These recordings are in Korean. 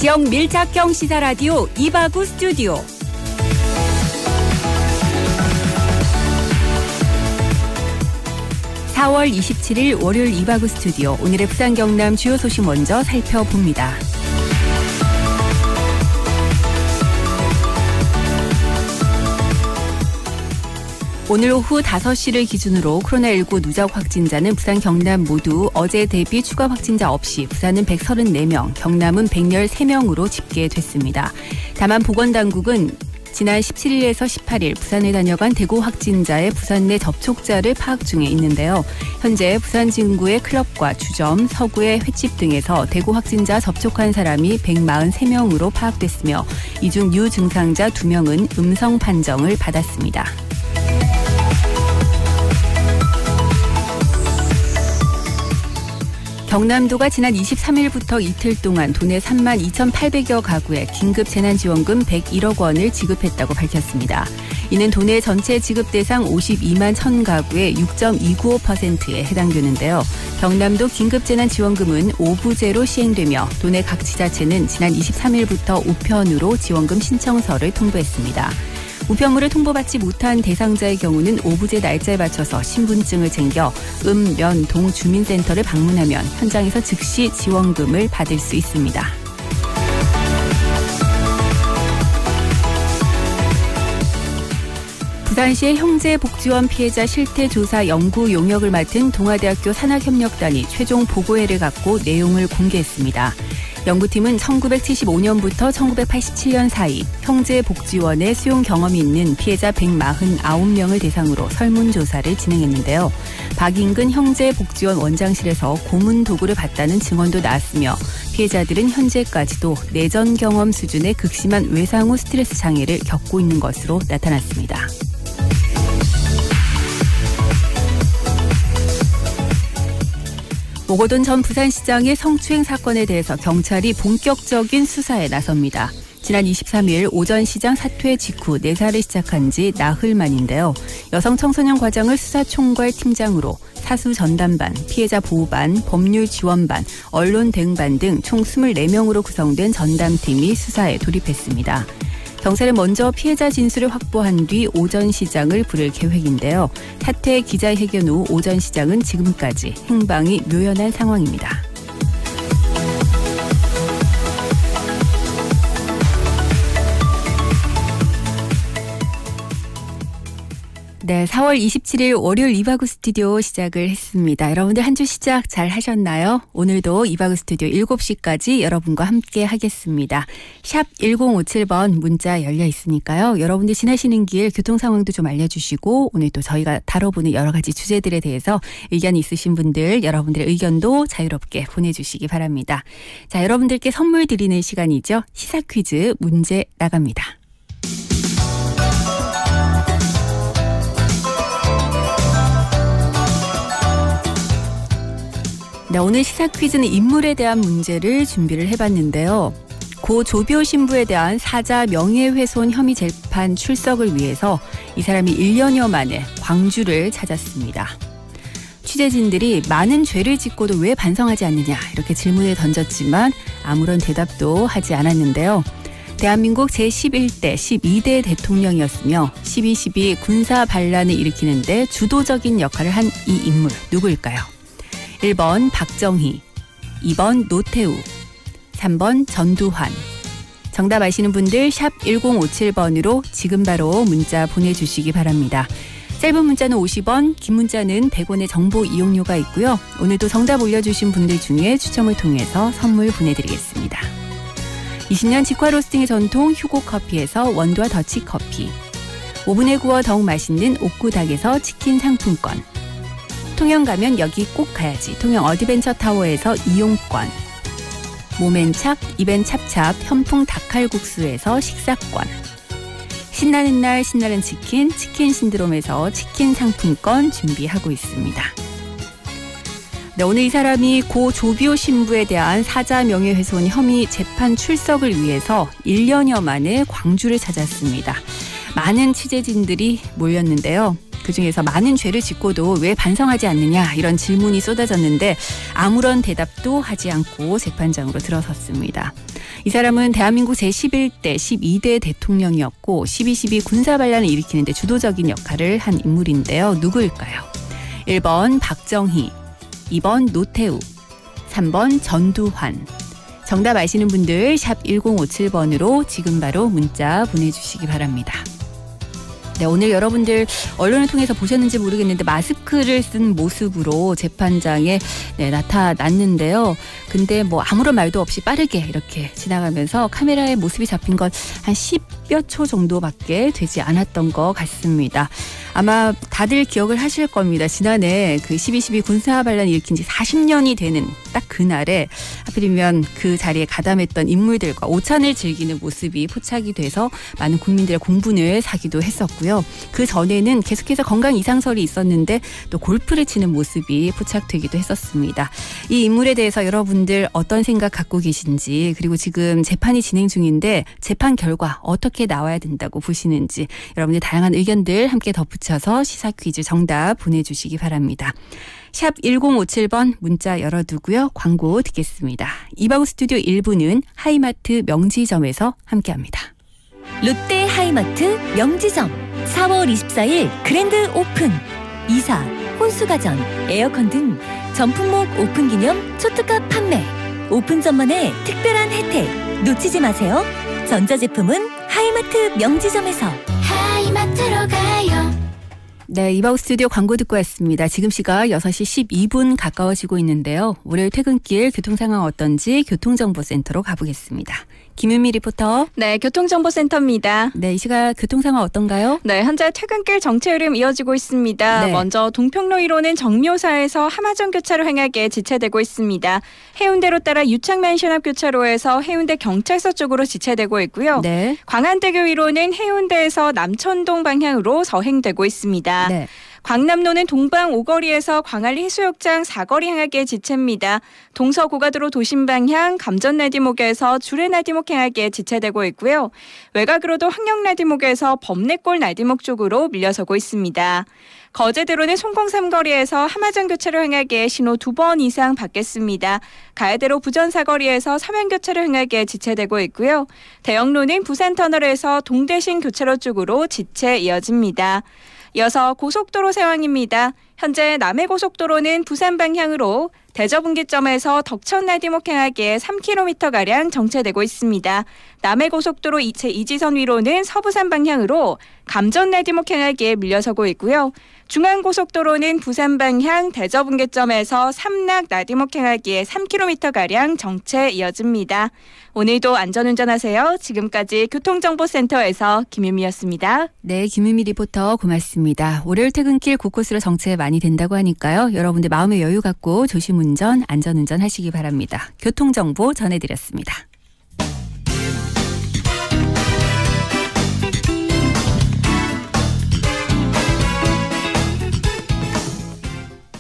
지역 밀착형 시사라디오 이바구 스튜디오. (4월 27일) 월요일 이바구 스튜디오. 오늘의 부산 경남 주요 소식 먼저 살펴봅니다. 오늘 오후 5시를 기준으로 코로나19 누적 확진자는 부산, 경남 모두 어제 대비 추가 확진자 없이 부산은 134명, 경남은 113명으로 집계됐습니다. 다만 보건당국은 지난 17일에서 18일 부산에 다녀간 대구 확진자의 부산 내 접촉자를 파악 중에 있는데요. 현재 부산 진구의 클럽과 주점, 서구의 횟집 등에서 대구 확진자 접촉한 사람이 143명으로 파악됐으며 이 중 유증상자 2명은 음성 판정을 받았습니다. 경남도가 지난 23일부터 이틀 동안 도내 3만 2,800여 가구에 긴급 재난지원금 101억 원을 지급했다고 밝혔습니다. 이는 도내 전체 지급 대상 52만 1,000 가구의 6.295%에 해당되는데요. 경남도 긴급재난지원금은 5부제로 시행되며 도내 각 지자체는 지난 23일부터 우편으로 지원금 신청서를 통보했습니다. 우편물을 통보받지 못한 대상자의 경우는 5부제 날짜에 맞춰서 신분증을 챙겨 면, 동 주민센터를 방문하면 현장에서 즉시 지원금을 받을 수 있습니다. 부산시의 형제복지원 피해자 실태조사 연구 용역을 맡은 동아대학교 산학협력단이 최종 보고회를 갖고 내용을 공개했습니다. 연구팀은 1975년부터 1987년 사이 형제복지원에 수용 경험이 있는 피해자 149명을 대상으로 설문조사를 진행했는데요. 박인근 형제복지원 원장실에서 고문 도구를 봤다는 증언도 나왔으며 피해자들은 현재까지도 내전 경험 수준의 극심한 외상 후 스트레스 장애를 겪고 있는 것으로 나타났습니다. 오거돈 전 부산시장의 성추행 사건에 대해서 경찰이 본격적인 수사에 나섭니다. 지난 23일 오전 시장 사퇴 직후 내사를 시작한 지 나흘 만인데요. 여성 청소년 과장을 수사총괄 팀장으로 사수 전담반, 피해자 보호반, 법률 지원반, 언론 대응반 등 총 24명으로 구성된 전담팀이 수사에 돌입했습니다. 경찰은 먼저 피해자 진술을 확보한 뒤 오전 시장을 부를 계획인데요. 사퇴 기자회견 후 오전 시장은 지금까지 행방이 묘연한 상황입니다. 네, 4월 27일 월요일 이바구 스튜디오 시작을 했습니다. 여러분들 한 주 시작 잘 하셨나요? 오늘도 이바구 스튜디오 7시까지 여러분과 함께 하겠습니다. 샵 1057번 문자 열려 있으니까요. 여러분들 지나시는 길 교통 상황도 좀 알려주시고 오늘 또 저희가 다뤄보는 여러 가지 주제들에 대해서 의견이 있으신 분들 여러분들의 의견도 자유롭게 보내주시기 바랍니다. 자, 여러분들께 선물 드리는 시간이죠. 시사 퀴즈 문제 나갑니다. 네, 오늘 시사 퀴즈는 인물에 대한 문제를 준비를 해봤는데요. 고 조비오 신부에 대한 사자 명예훼손 혐의 재판 출석을 위해서 이 사람이 1년여 만에 광주를 찾았습니다. 취재진들이 많은 죄를 짓고도 왜 반성하지 않느냐 이렇게 질문을 던졌지만 아무런 대답도 하지 않았는데요. 대한민국 제11대, 12대 대통령이었으며 12.12 군사 반란을 일으키는 데 주도적인 역할을 한 이 인물 누구일까요? 1번 박정희, 2번 노태우, 3번 전두환. 정답 아시는 분들 샵 1057번으로 지금 바로 문자 보내주시기 바랍니다. 짧은 문자는 50원, 긴 문자는 100원의 정보 이용료가 있고요. 오늘도 정답 올려주신 분들 중에 추첨을 통해서 선물 보내드리겠습니다. 20년 직화 로스팅의 전통 휴고커피에서 원두와 더치커피, 오븐에 구워 더욱 맛있는 옥구닭에서 치킨 상품권, 통영 가면 여기 꼭 가야지 통영 어드벤처타워에서 이용권, 몸앤착 입앤 찹찹 현풍 닭칼국수에서 식사권, 신나는 날 신나는 치킨 신드롬에서 치킨 상품권 준비하고 있습니다. 네, 오늘 이 사람이 고 조비오 신부에 대한 사자 명예훼손 혐의 재판 출석을 위해서 1년여 만에 광주를 찾았습니다. 많은 취재진들이 몰렸는데요. 그중에서 많은 죄를 짓고도 왜 반성하지 않느냐 이런 질문이 쏟아졌는데 아무런 대답도 하지 않고 재판장으로 들어섰습니다. 이 사람은 대한민국 제11대, 12대 대통령이었고 12.12 군사반란을 일으키는 데 주도적인 역할을 한 인물인데요. 누구일까요? 1번 박정희, 2번 노태우, 3번 전두환. 정답 아시는 분들 샵 1057번으로 지금 바로 문자 보내주시기 바랍니다. 네, 오늘 여러분들 언론을 통해서 보셨는지 모르겠는데 마스크를 쓴 모습으로 재판장에 나타났는데요. 근데 뭐 아무런 말도 없이 빠르게 이렇게 지나가면서 카메라에 모습이 잡힌 건 한 10여 초 정도밖에 되지 않았던 것 같습니다. 아마 다들 기억을 하실 겁니다. 지난해 그 12.12 군사반란 일으킨 지 40년이 되는 딱 그날에 하필이면 그 자리에 가담했던 인물들과 오찬을 즐기는 모습이 포착이 돼서 많은 국민들의 공분을 사기도 했었고요. 그 전에는 계속해서 건강 이상설이 있었는데 또 골프를 치는 모습이 포착되기도 했었습니다. 이 인물에 대해서 여러분들 어떤 생각 갖고 계신지 그리고 지금 재판이 진행 중인데 재판 결과 어떻게 나와야 된다고 보시는지 여러분들 다양한 의견들 함께 덧붙여서 시사 퀴즈 정답 보내주시기 바랍니다. 샵 1057번 문자 열어두고요. 광고 듣겠습니다. 이바구 스튜디오 1부는 하이마트 명지점에서 함께합니다. 롯데 하이마트 명지점 4월 24일 그랜드 오픈. 이사, 혼수가전, 에어컨 등 전품목 오픈 기념 초특가 판매. 오픈 전만의 특별한 혜택 놓치지 마세요. 전자제품은 하이마트 명지점에서. 하이마트로 가요. 네, 이바우 스튜디오 광고 듣고 왔습니다. 지금 시각 6시 12분 가까워지고 있는데요. 월요일 퇴근길 교통 상황 어떤지 교통정보센터로 가보겠습니다. 김윤미 리포터. 네, 교통정보센터입니다. 네, 이 시각 교통 상황 어떤가요? 네, 현재 퇴근길 정체 흐름 이어지고 있습니다. 네. 먼저 동평로 1호는 정묘사에서 함화정 교차로 향하게 지체되고 있습니다. 해운대로 따라 유창맨션 앞 교차로에서 해운대 경찰서 쪽으로 지체되고 있고요. 네. 광안대교 1호는 해운대에서 남천동 방향으로 서행되고 있습니다. 네. 광남로는 동방 5거리에서 광안리 해수욕장 4거리 향하게 지체입니다. 동서고가도로 도심 방향 감전나디목에서 주례나디목 향하게 지체되고 있고요. 외곽으로도 황령나디목에서 범내골 나디목 쪽으로 밀려서고 있습니다. 거제도로는 송공 3거리에서 함화정 교차로 향하게 신호 2번 이상 받겠습니다. 가야대로 부전 4거리에서 서면 교차로 향하게 지체되고 있고요. 대영로는 부산터널에서 동대신 교차로 쪽으로 지체 이어집니다. 이어서 고속도로 상황입니다. 현재 남해고속도로는 부산 방향으로 대저분기점에서 덕천나디목 향하게 3km가량 정체되고 있습니다. 남해고속도로 제2지선 위로는 서부산 방향으로 감전나디목 향하게 밀려서고 있고요. 중앙고속도로는 부산 방향 대저분기점에서 삼락 나디목 향하기에 3km가량 정체 이어집니다. 오늘도 안전운전하세요. 지금까지 교통정보센터에서 김유미였습니다. 네, 김유미 리포터 고맙습니다. 월요일 퇴근길 곳곳으로 정체 많이 된다고 하니까요. 여러분들 마음의 여유 갖고 조심운전, 안전운전 하시기 바랍니다. 교통정보 전해드렸습니다.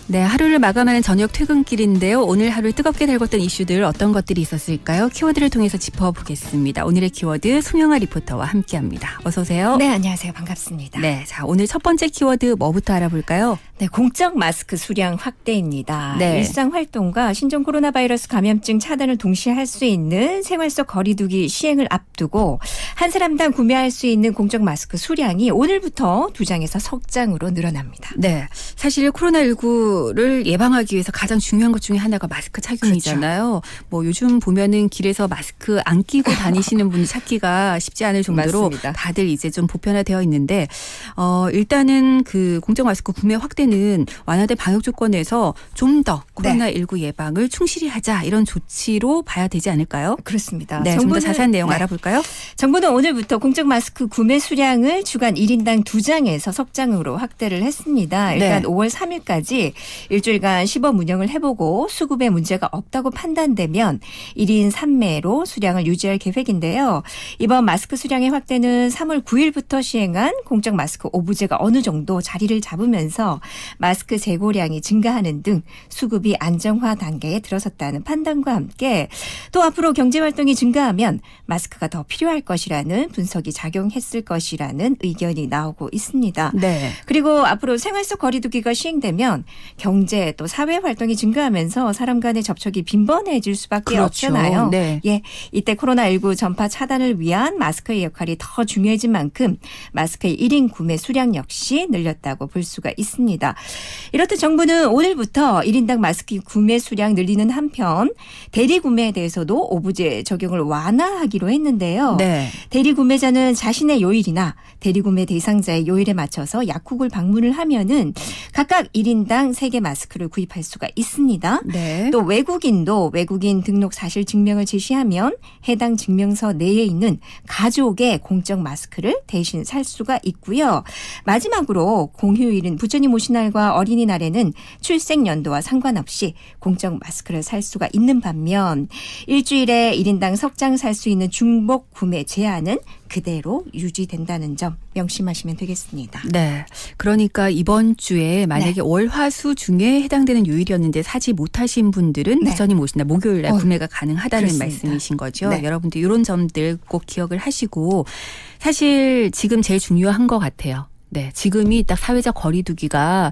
네, 하루를 마감하는 저녁 퇴근길인데요. 오늘 하루 뜨겁게 달궜던 이슈들 어떤 것들이 있었을까요? 키워드를 통해서 짚어보겠습니다. 오늘의 키워드 송영아 리포터와 함께합니다. 어서 오세요. 네, 안녕하세요. 반갑습니다. 네, 자 오늘 첫 번째 키워드 뭐부터 알아볼까요? 네, 공적 마스크 수량 확대입니다. 네. 일상 활동과 신종 코로나 바이러스 감염증 차단을 동시에 할 수 있는 생활 속 거리두기 시행을 앞두고 한 사람당 구매할 수 있는 공적 마스크 수량이 오늘부터 2장에서 3장으로 늘어납니다. 네, 사실 코로나19를 예방하기 위해서 가장 중요한 것 중에 하나가 마스크 착용이잖아요. 그렇죠. 뭐 요즘 보면은 길에서 마스크 안 끼고 다니시는 분이 찾기가 쉽지 않을 정도로 맞습니다. 다들 이제 좀 보편화되어 있는데 일단은 그 공적 마스크 구매 확대는 완화된 방역 조건에서 좀 더 코로나19 예방을 충실히 하자 이런 조치로 봐야 되지 않을까요? 그렇습니다. 네, 좀 더 자세한 내용 알아볼까요? 정부는 오늘부터 공적 마스크 구매 수량을 주간 1인당 2장에서 3장으로 확대를 했습니다. 일단 5월 3일까지 일주일 일주일간 시범 운영을 해보고 수급에 문제가 없다고 판단되면 1인 3매로 수량을 유지할 계획인데요. 이번 마스크 수량의 확대는 3월 9일부터 시행한 공적 마스크 오부제가 어느 정도 자리를 잡으면서 마스크 재고량이 증가하는 등 수급이 안정화 단계에 들어섰다는 판단과 함께 또 앞으로 경제활동이 증가하면 마스크가 더 필요할 것이라는 분석이 작용했을 것이라는 의견이 나오고 있습니다. 네. 그리고 앞으로 생활 속 거리두기가 시행되면 경제 또 사회 활동이 증가하면서 사람 간의 접촉이 빈번해질 수밖에 그렇죠. 없잖아요. 네. 예, 이때 코로나19 전파 차단을 위한 마스크의 역할이 더 중요해진 만큼 마스크의 1인 구매 수량 역시 늘렸다고 볼 수가 있습니다. 이렇듯 정부는 오늘부터 1인당 마스크 구매 수량 늘리는 한편 대리 구매에 대해서도 오부제 적용을 완화하기로 했는데요. 네. 대리 구매자는 자신의 요일이나 대리 구매 대상자의 요일에 맞춰서 약국을 방문을 하면은 각각 1인당 3개 마스크를 구입할 수가 있습니다. 네. 또 외국인도 외국인 등록 사실 증명을 제시하면 해당 증명서 내에 있는 가족의 공적 마스크를 대신 살 수가 있고요. 마지막으로 공휴일인 부처님 오신 날과 어린이날에는 출생 연도와 상관없이 공적 마스크를 살 수가 있는 반면 일주일에 1인당 석 장 살 수 있는 중복 구매 제한은 그대로 유지된다는 점 명심하시면 되겠습니다. 네. 그러니까 이번 주에 만약에 네. 월, 화, 수 중에 해당되는 요일이었는데 사지 못하신 분들은 네. 부처님 오신 날 목요일 날 구매가 가능하다는 그렇습니다. 말씀이신 거죠. 네. 여러분들 이런 점들 꼭 기억을 하시고 사실 지금 제일 중요한 것 같아요. 네. 지금이 딱 사회적 거리두기가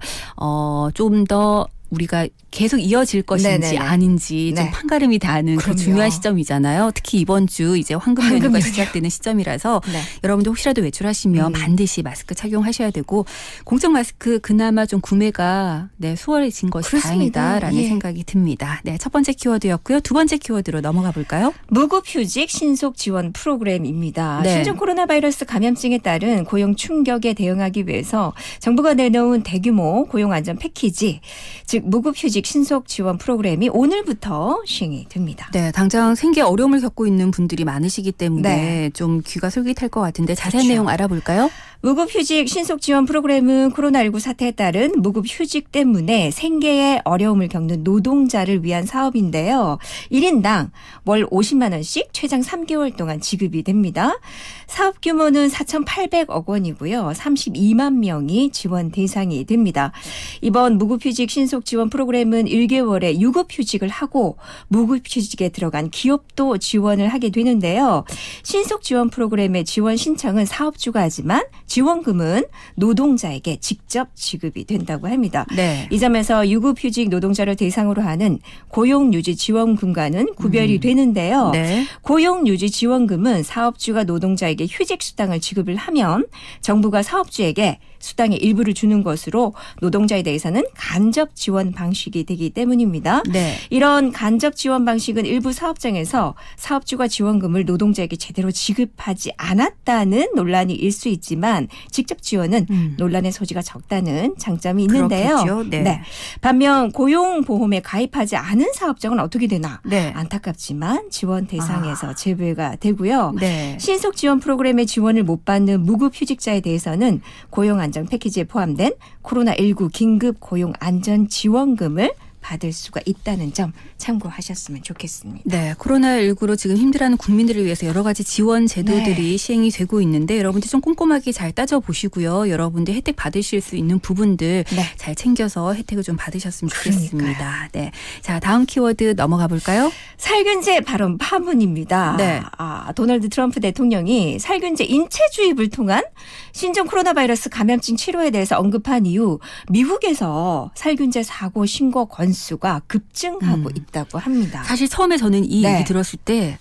좀 더 우리가 계속 이어질 것인지 네네네. 아닌지 좀 네. 판가름이 다는 그 그럼요. 중요한 시점이잖아요. 특히 이번 주 이제 황금 연휴가 연휴. 시작되는 시점이라서 네. 여러분들 혹시라도 외출하시면 반드시 마스크 착용하셔야 되고 공적 마스크 그나마 좀 구매가 수월해진 것이 그렇습니다. 다행이다라는 예. 생각이 듭니다. 네, 첫 번째 키워드였고요. 두 번째 키워드로 넘어가 볼까요? 무급휴직 신속 지원 프로그램입니다. 네. 신종 코로나 바이러스 감염증에 따른 고용 충격에 대응하기 위해서 정부가 내놓은 대규모 고용 안전 패키지, 즉 무급휴직 신속 지원 프로그램이 오늘부터 시행이 됩니다. 네, 당장 생계 어려움을 겪고 있는 분들이 많으시기 때문에 네. 좀 귀가 솔깃할 것 같은데 자세한 그렇죠. 내용 알아볼까요? 무급휴직 신속 지원 프로그램은 코로나19 사태에 따른 무급휴직 때문에 생계에 어려움을 겪는 노동자를 위한 사업인데요. 1인당 월 50만 원씩 최장 3개월 동안 지급이 됩니다. 사업 규모는 4,800억 원이고요. 32만 명이 지원 대상이 됩니다. 이번 무급휴직 신속 지원 프로그램은 1개월에 유급휴직을 하고 무급휴직에 들어간 기업도 지원을 하게 되는데요. 신속 지원 프로그램의 지원 신청은 사업주가 하지만 지원금은 노동자에게 직접 지급이 된다고 합니다. 네. 이 점에서 유급휴직 노동자를 대상으로 하는 고용유지 지원금과는 구별이 되는데요. 네. 고용유지 지원금은 사업주가 노동자에게 휴직 수당을 지급을 하면 정부가 사업주에게 수당의 일부를 주는 것으로 노동자에 대해서는 간접 지원 방식이 되기 때문입니다. 네. 이런 간접 지원 방식은 일부 사업장에서 사업주가 지원금을 노동자에게 제대로 지급하지 않았다는 논란이 일 수 있지만 직접 지원은 논란의 소지가 적다는 장점이 있는데요. 그렇겠죠. 네. 반면 고용보험에 가입하지 않은 사업장은 어떻게 되나? 네. 안타깝지만 지원 대상에서 제외가 되고요. 네. 신속 지원 프로그램의 지원을 못 받는 무급휴직자에 대해서는 고용안전 패키지에 포함된 코로나19 긴급 고용안전지원금을 받을 수가 있다는 점 참고하셨으면 좋겠습니다. 네, 코로나19로 지금 힘들어하는 국민들을 위해서 여러 가지 지원 제도들이 시행이 되고 있는데 여러분들 좀 꼼꼼하게 잘 따져보시고요. 여러분들 혜택 받으실 수 있는 부분들 잘 챙겨서 혜택을 좀 받으셨으면 좋겠습니다. 네, 자 다음 키워드 넘어가 볼까요? 살균제 발언 파문입니다. 네. 도널드 트럼프 대통령이 살균제 인체 주입을 통한 신종 코로나 바이러스 감염증 치료에 대해서 언급한 이후 미국에서 살균제 사고 신고 건수가 급증하고 있다고 합니다. 사실 처음에 저는 이 얘기 들었을 때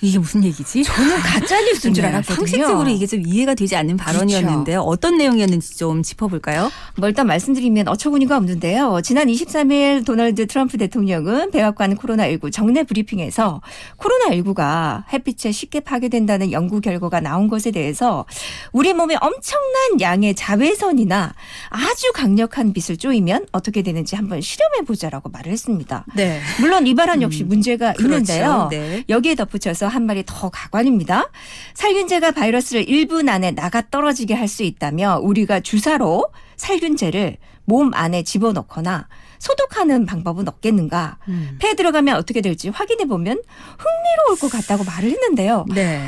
이게 무슨 얘기지? 저는 가짜 뉴스인 줄 알았거든요. 상식적으로 이게 좀 이해가 되지 않는 발언이었는데요. 어떤 내용이었는지 좀 짚어볼까요? 일단 말씀드리면 어처구니가 없는데요. 지난 23일 도널드 트럼프 대통령은 백악관 코로나19 정례 브리핑에서 코로나19가 햇빛에 쉽게 파괴된다는 연구 결과가 나온 것에 대해서 우리 몸에 엄청난 양의 자외선이나 아주 강력한 빛을 쪼이면 어떻게 되는지 한번 실험해보자라고 말을 했습니다. 네. 물론 이 발언 역시 문제가 있는데요. 네. 여기에 덧붙여서 한 마리 더 가관입니다. 살균제가 바이러스를 1분 안에 나가 떨어지게 할 수 있다며 우리가 주사로 살균제를 몸 안에 집어넣거나 소독하는 방법은 없겠는가. 폐에 들어가면 어떻게 될지 확인해 보면 흥미로울 것 같다고 말을 했는데요. 네.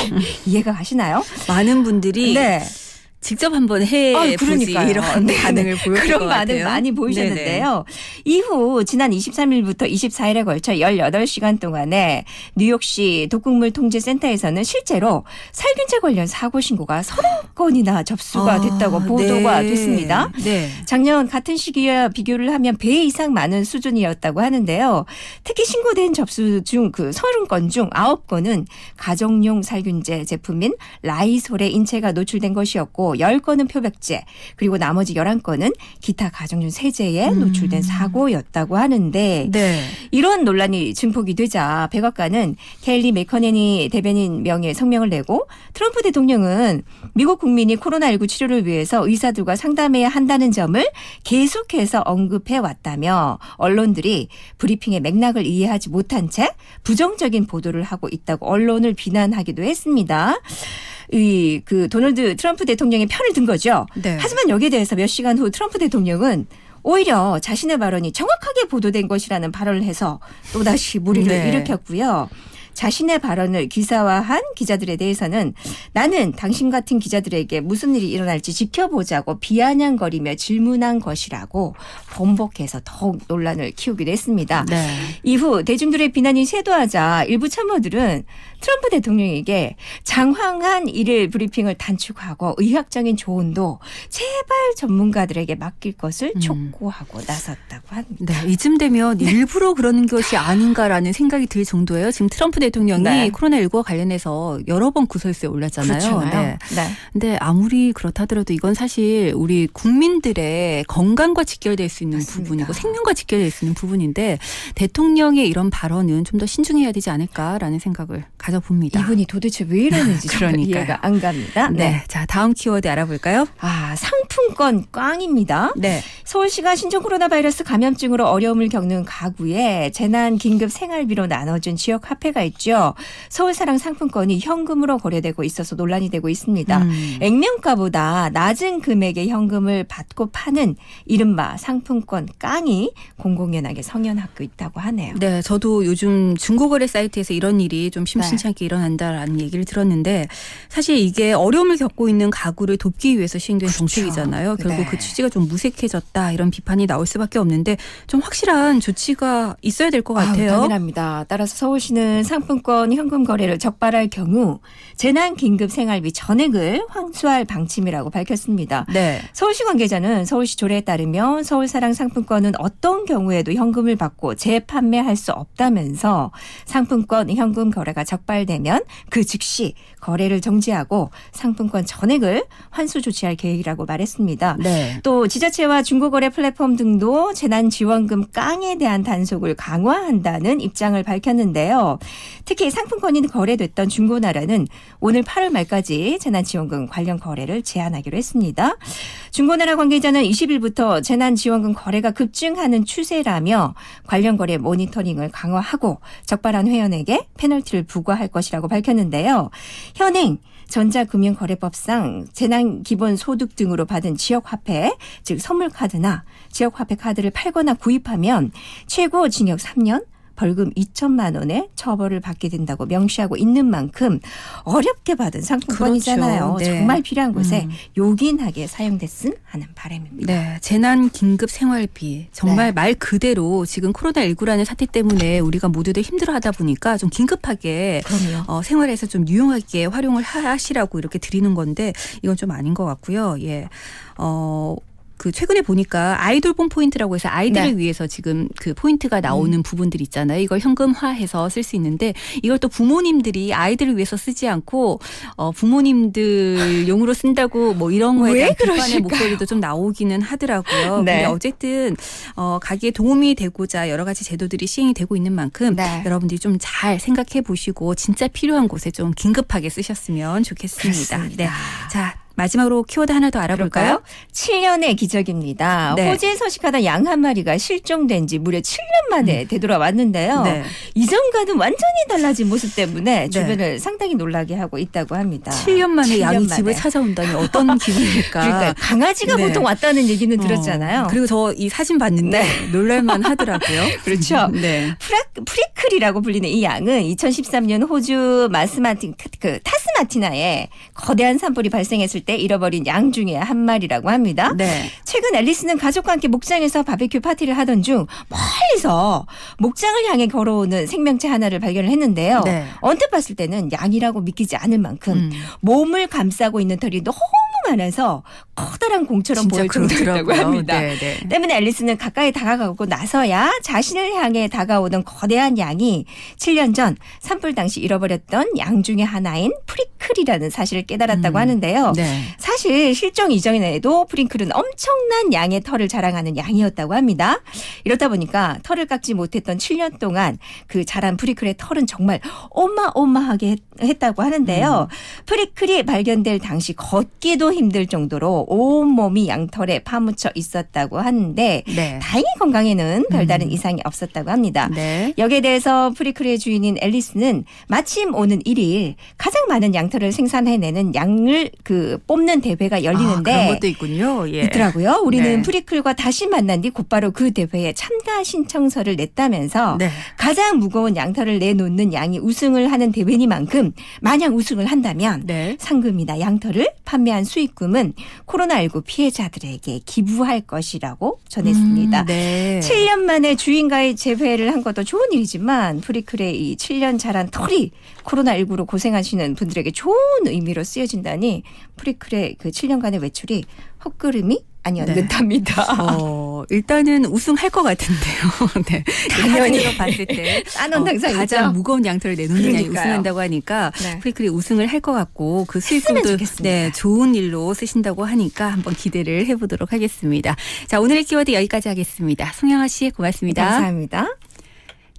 이게 이해가 가시나요? 많은 분들이 네. 직접 한번 해보지 그러니까요. 이런 반응을 보여줄 것 그런 같아요. 반응 많이 보이셨는데요. 이후 지난 23일부터 24일에 걸쳐 18시간 동안에 뉴욕시 독극물 통제센터에서는 실제로 살균제 관련 사고 신고가 30건이나 접수가 됐다고 보도가 됐습니다. 네. 작년 같은 시기와 비교를 하면 배 이상 많은 수준이었다고 하는데요. 특히 신고된 접수 중 그 30건 중 9건은 가정용 살균제 제품인 라이솔에 인체가 노출된 것이었고 10건은 표백제 그리고 나머지 11건은 기타 가정용 세제에 노출된 사고였다고 하는데 네. 이런 논란이 증폭이 되자 백악관은 켈리 맥커네니 대변인 명의의 성명을 내고 트럼프 대통령은 미국 국민이 코로나19 치료를 위해서 의사들과 상담해야 한다는 점을 계속해서 언급해 왔다며 언론들이 브리핑의 맥락을 이해하지 못한 채 부정적인 보도를 하고 있다고 언론을 비난하기도 했습니다. 그 도널드 트럼프 대통령의 편을 든 거죠. 네. 하지만 여기에 대해서 몇 시간 후 트럼프 대통령은 오히려 자신의 발언이 정확하게 보도된 것이라는 발언을 해서 또다시 물의를 네. 일으켰고요. 자신의 발언을 기사화한 기자들에 대해서는 나는 당신 같은 기자들에게 무슨 일이 일어날지 지켜보자고 비아냥거리며 질문한 것이라고 번복해서 더욱 논란을 키우기도 했습니다. 네. 이후 대중들의 비난이 쇄도하자 일부 참모들은 트럼프 대통령에게 장황한 일일 브리핑을 단축하고 의학적인 조언도 제발 전문가들에게 맡길 것을 촉구하고 나섰다고 합니다. 네, 이쯤 되면 일부러 그러는 것이 아닌가라는 생각이 들 정도예요. 지금 트럼프 대통령이 네. 코로나19와 관련해서 여러 번 구설수에 올랐잖아요. 그렇잖아요. 네. 근데 아무리 그렇다더라도 이건 사실 우리 국민들의 건강과 직결될 수 있는 맞습니다. 부분이고 생명과 직결될 수 있는 부분인데 대통령의 이런 발언은 좀 더 신중해야 되지 않을까라는 생각을 가져봅니다. 이분이 도대체 왜 이러는지 정말 그러니까요. 이해가 안 갑니다. 네. 자, 다음 키워드 알아볼까요? 상품권 꽝입니다. 네. 서울시가 신종 코로나 바이러스 감염증으로 어려움을 겪는 가구에 재난 긴급 생활비로 나눠준 지역 화폐가 있죠. 서울사랑 상품권이 현금으로 거래되고 있어서 논란이 되고 있습니다. 액면가보다 낮은 금액의 현금을 받고 파는 이른바 상품권 깡이 공공연하게 성연하고 있다고 하네요. 네, 저도 요즘 중고거래 사이트에서 이런 일이 좀 심심치 않게 일어난다라는 얘기를 들었는데 사실 이게 어려움을 겪고 있는 가구를 돕기 위해서 시행된 그렇죠. 정책이잖아요. 결국 네. 그 취지가 좀 무색해졌다 이런 비판이 나올 수밖에 없는데 좀 확실한 조치가 있어야 될 것 같아요. 당연합니다. 따라서 서울시는 상품권 현금 거래를 적발할 경우 재난 긴급 생활비 전액을 환수할 방침이라고 밝혔습니다. 네. 서울시 관계자는 서울시 조례에 따르면 서울사랑 상품권은 어떤 경우에도 현금을 받고 재판매할 수 없다면서 상품권 현금 거래가 적발되면 그 즉시 거래를 정지하고 상품권 전액을 환수 조치할 계획이라고 말했습니다. 네. 또 지자체와 중고거래 플랫폼 등도 재난지원금 깡에 대한 단속을 강화한다는 입장을 밝혔는데요. 특히 상품권이 거래됐던 중고나라는 오늘 8월 말까지 재난지원금 관련 거래를 제한하기로 했습니다. 중고나라 관계자는 20일부터 재난지원금 거래가 급증하는 추세라며 관련 거래 모니터링을 강화하고 적발한 회원에게 페널티를 부과할 것이라고 밝혔는데요. 현행 전자금융거래법상 재난기본소득 등으로 받은 지역화폐, 즉 선물카드나 지역화폐 카드를 팔거나 구입하면 최고 징역 3년, 벌금 2천만 원의 처벌을 받게 된다고 명시하고 있는 만큼 어렵게 받은 상품권이잖아요. 그렇죠. 네. 정말 필요한 곳에 요긴하게 사용됐음 하는 바람입니다. 네, 재난 긴급 생활비 정말 네. 말 그대로 지금 코로나19라는 사태 때문에 우리가 모두들 힘들어하다 보니까 좀 긴급하게 그럼요. 생활에서 좀 유용하게 활용을 하시라고 이렇게 드리는 건데 이건 좀 아닌 것 같고요. 예, 그 최근에 보니까 아이돌봄 포인트라고 해서 아이들을 네. 위해서 지금 그 포인트가 나오는 부분들 있잖아요. 이걸 현금화해서 쓸 수 있는데 이걸 또 부모님들이 아이들을 위해서 쓰지 않고 부모님들용으로 쓴다고 뭐 이런 거에 왜 대한 비판의 그러실까요? 목소리도 좀 나오기는 하더라고요. 네. 근데 어쨌든 가게에 도움이 되고자 여러 가지 제도들이 시행이 되고 있는 만큼 네. 여러분들이 좀 잘 생각해 보시고 진짜 필요한 곳에 좀 긴급하게 쓰셨으면 좋겠습니다. 그렇습니다. 네. 자. 마지막으로 키워드 하나 더 알아볼까요? 7년의 기적입니다. 네. 호주에 서식하던 양 한 마리가 실종된 지 무려 7년 만에 되돌아왔는데요. 네. 이전과는 완전히 달라진 모습 때문에 네. 주변을 상당히 놀라게 하고 있다고 합니다. 7년 만에 7년 양이 만에. 집을 찾아온다니 어떤 기분일까? 그러니까 강아지가 네. 보통 왔다는 얘기는 들었잖아요. 그리고 저 이 사진 봤는데 놀랄만 하더라고요. 그렇죠. 네. 프리클이라고 불리는 이 양은 2013년 호주 타스마티나에 거대한 산불이 발생했을 때 잃어버린 양 중에 한 마리라고 합니다. 네. 최근 앨리스는 가족과 함께 목장에서 바베큐 파티를 하던 중 멀리서 목장을 향해 걸어오는 생명체 하나를 발견을 했는데요. 네. 언뜻 봤을 때는 양이라고 믿기지 않을 만큼 몸을 감싸고 있는 털이 너무 많아서 커다란 공처럼 진짜 보일 정도였다고 그렇더라고요. 합니다. 네, 네. 때문에 앨리스는 가까이 다가가고 나서야 자신을 향해 다가오던 거대한 양이 7년 전 산불 당시 잃어버렸던 양 중에 하나인 프리클이라는 사실을 깨달았다고 하는데요. 네. 사실 실종 이전에도 프링클은 엄청난 양의 털을 자랑하는 양이었다고 합니다. 이렇다 보니까 털을 깎지 못했던 7년 동안 그 자란 프리클의 털은 정말 어마어마하게 했다고 하는데요. 프리클이 발견될 당시 걷기도 힘들 정도로 온몸이 양털에 파묻혀 있었다고 하는데 네. 다행히 건강에는 별다른 이상이 없었다고 합니다. 네. 여기에 대해서 프리클의 주인인 앨리스는 마침 오는 1일 가장 많은 양털을 생산해내는 양을 뽑는 대회가 열리는데 그런 것도 있군요. 예. 있더라고요. 우리는 네. 프리클과 다시 만난 뒤 곧바로 그 대회에 참가 신청서를 냈다면서 네. 가장 무거운 양털을 내놓는 양이 우승을 하는 대회니만큼 만약 우승을 한다면 네. 상금이나 양털을 판매한 수익금은 코로나19 피해자들에게 기부할 것이라고 전했습니다. 네. 7년 만에 주인과의 재회를 한 것도 좋은 일이지만 프리클의 이 7년 자란 털이 코로나19로 고생하시는 분들에게 좋은 의미로 쓰여진다니 프리클의 그 7년간의 외출이 헛걸음이 아니었답니다. 일단은 우승할 것 같은데요. 네. 당연히. 사진으로 봤을 때 싼원당상이죠. 가장 무거운 양털을 내놓는 양이 그러니까요. 우승한다고 하니까 네. 프리클이 우승을 할 것 같고 그 했으면 수익금도 좋겠습니다. 네, 좋은 일로 쓰신다고 하니까 한번 기대를 해보도록 하겠습니다. 자, 오늘의 키워드 여기까지 하겠습니다. 송영아 씨 고맙습니다. 감사합니다.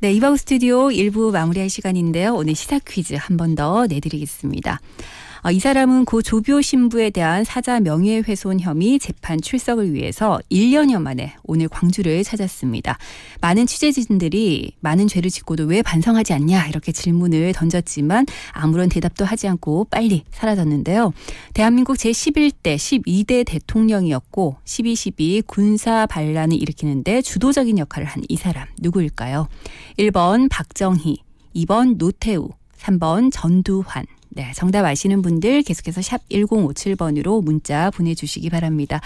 네, 이바우 스튜디오 1부 마무리할 시간인데요. 오늘 시사 퀴즈 한 번 더 내드리겠습니다. 이 사람은 고 조비오 신부에 대한 사자 명예훼손 혐의 재판 출석을 위해서 1년여 만에 오늘 광주를 찾았습니다. 많은 취재진들이 많은 죄를 짓고도 왜 반성하지 않냐 이렇게 질문을 던졌지만 아무런 대답도 하지 않고 빨리 사라졌는데요. 대한민국 제11대, 12대 대통령이었고 12.12 군사 반란을 일으키는데 주도적인 역할을 한 이 사람 누구일까요? 1번 박정희, 2번 노태우, 3번 전두환. 네, 정답 아시는 분들 계속해서 샵 1057번으로 문자 보내주시기 바랍니다.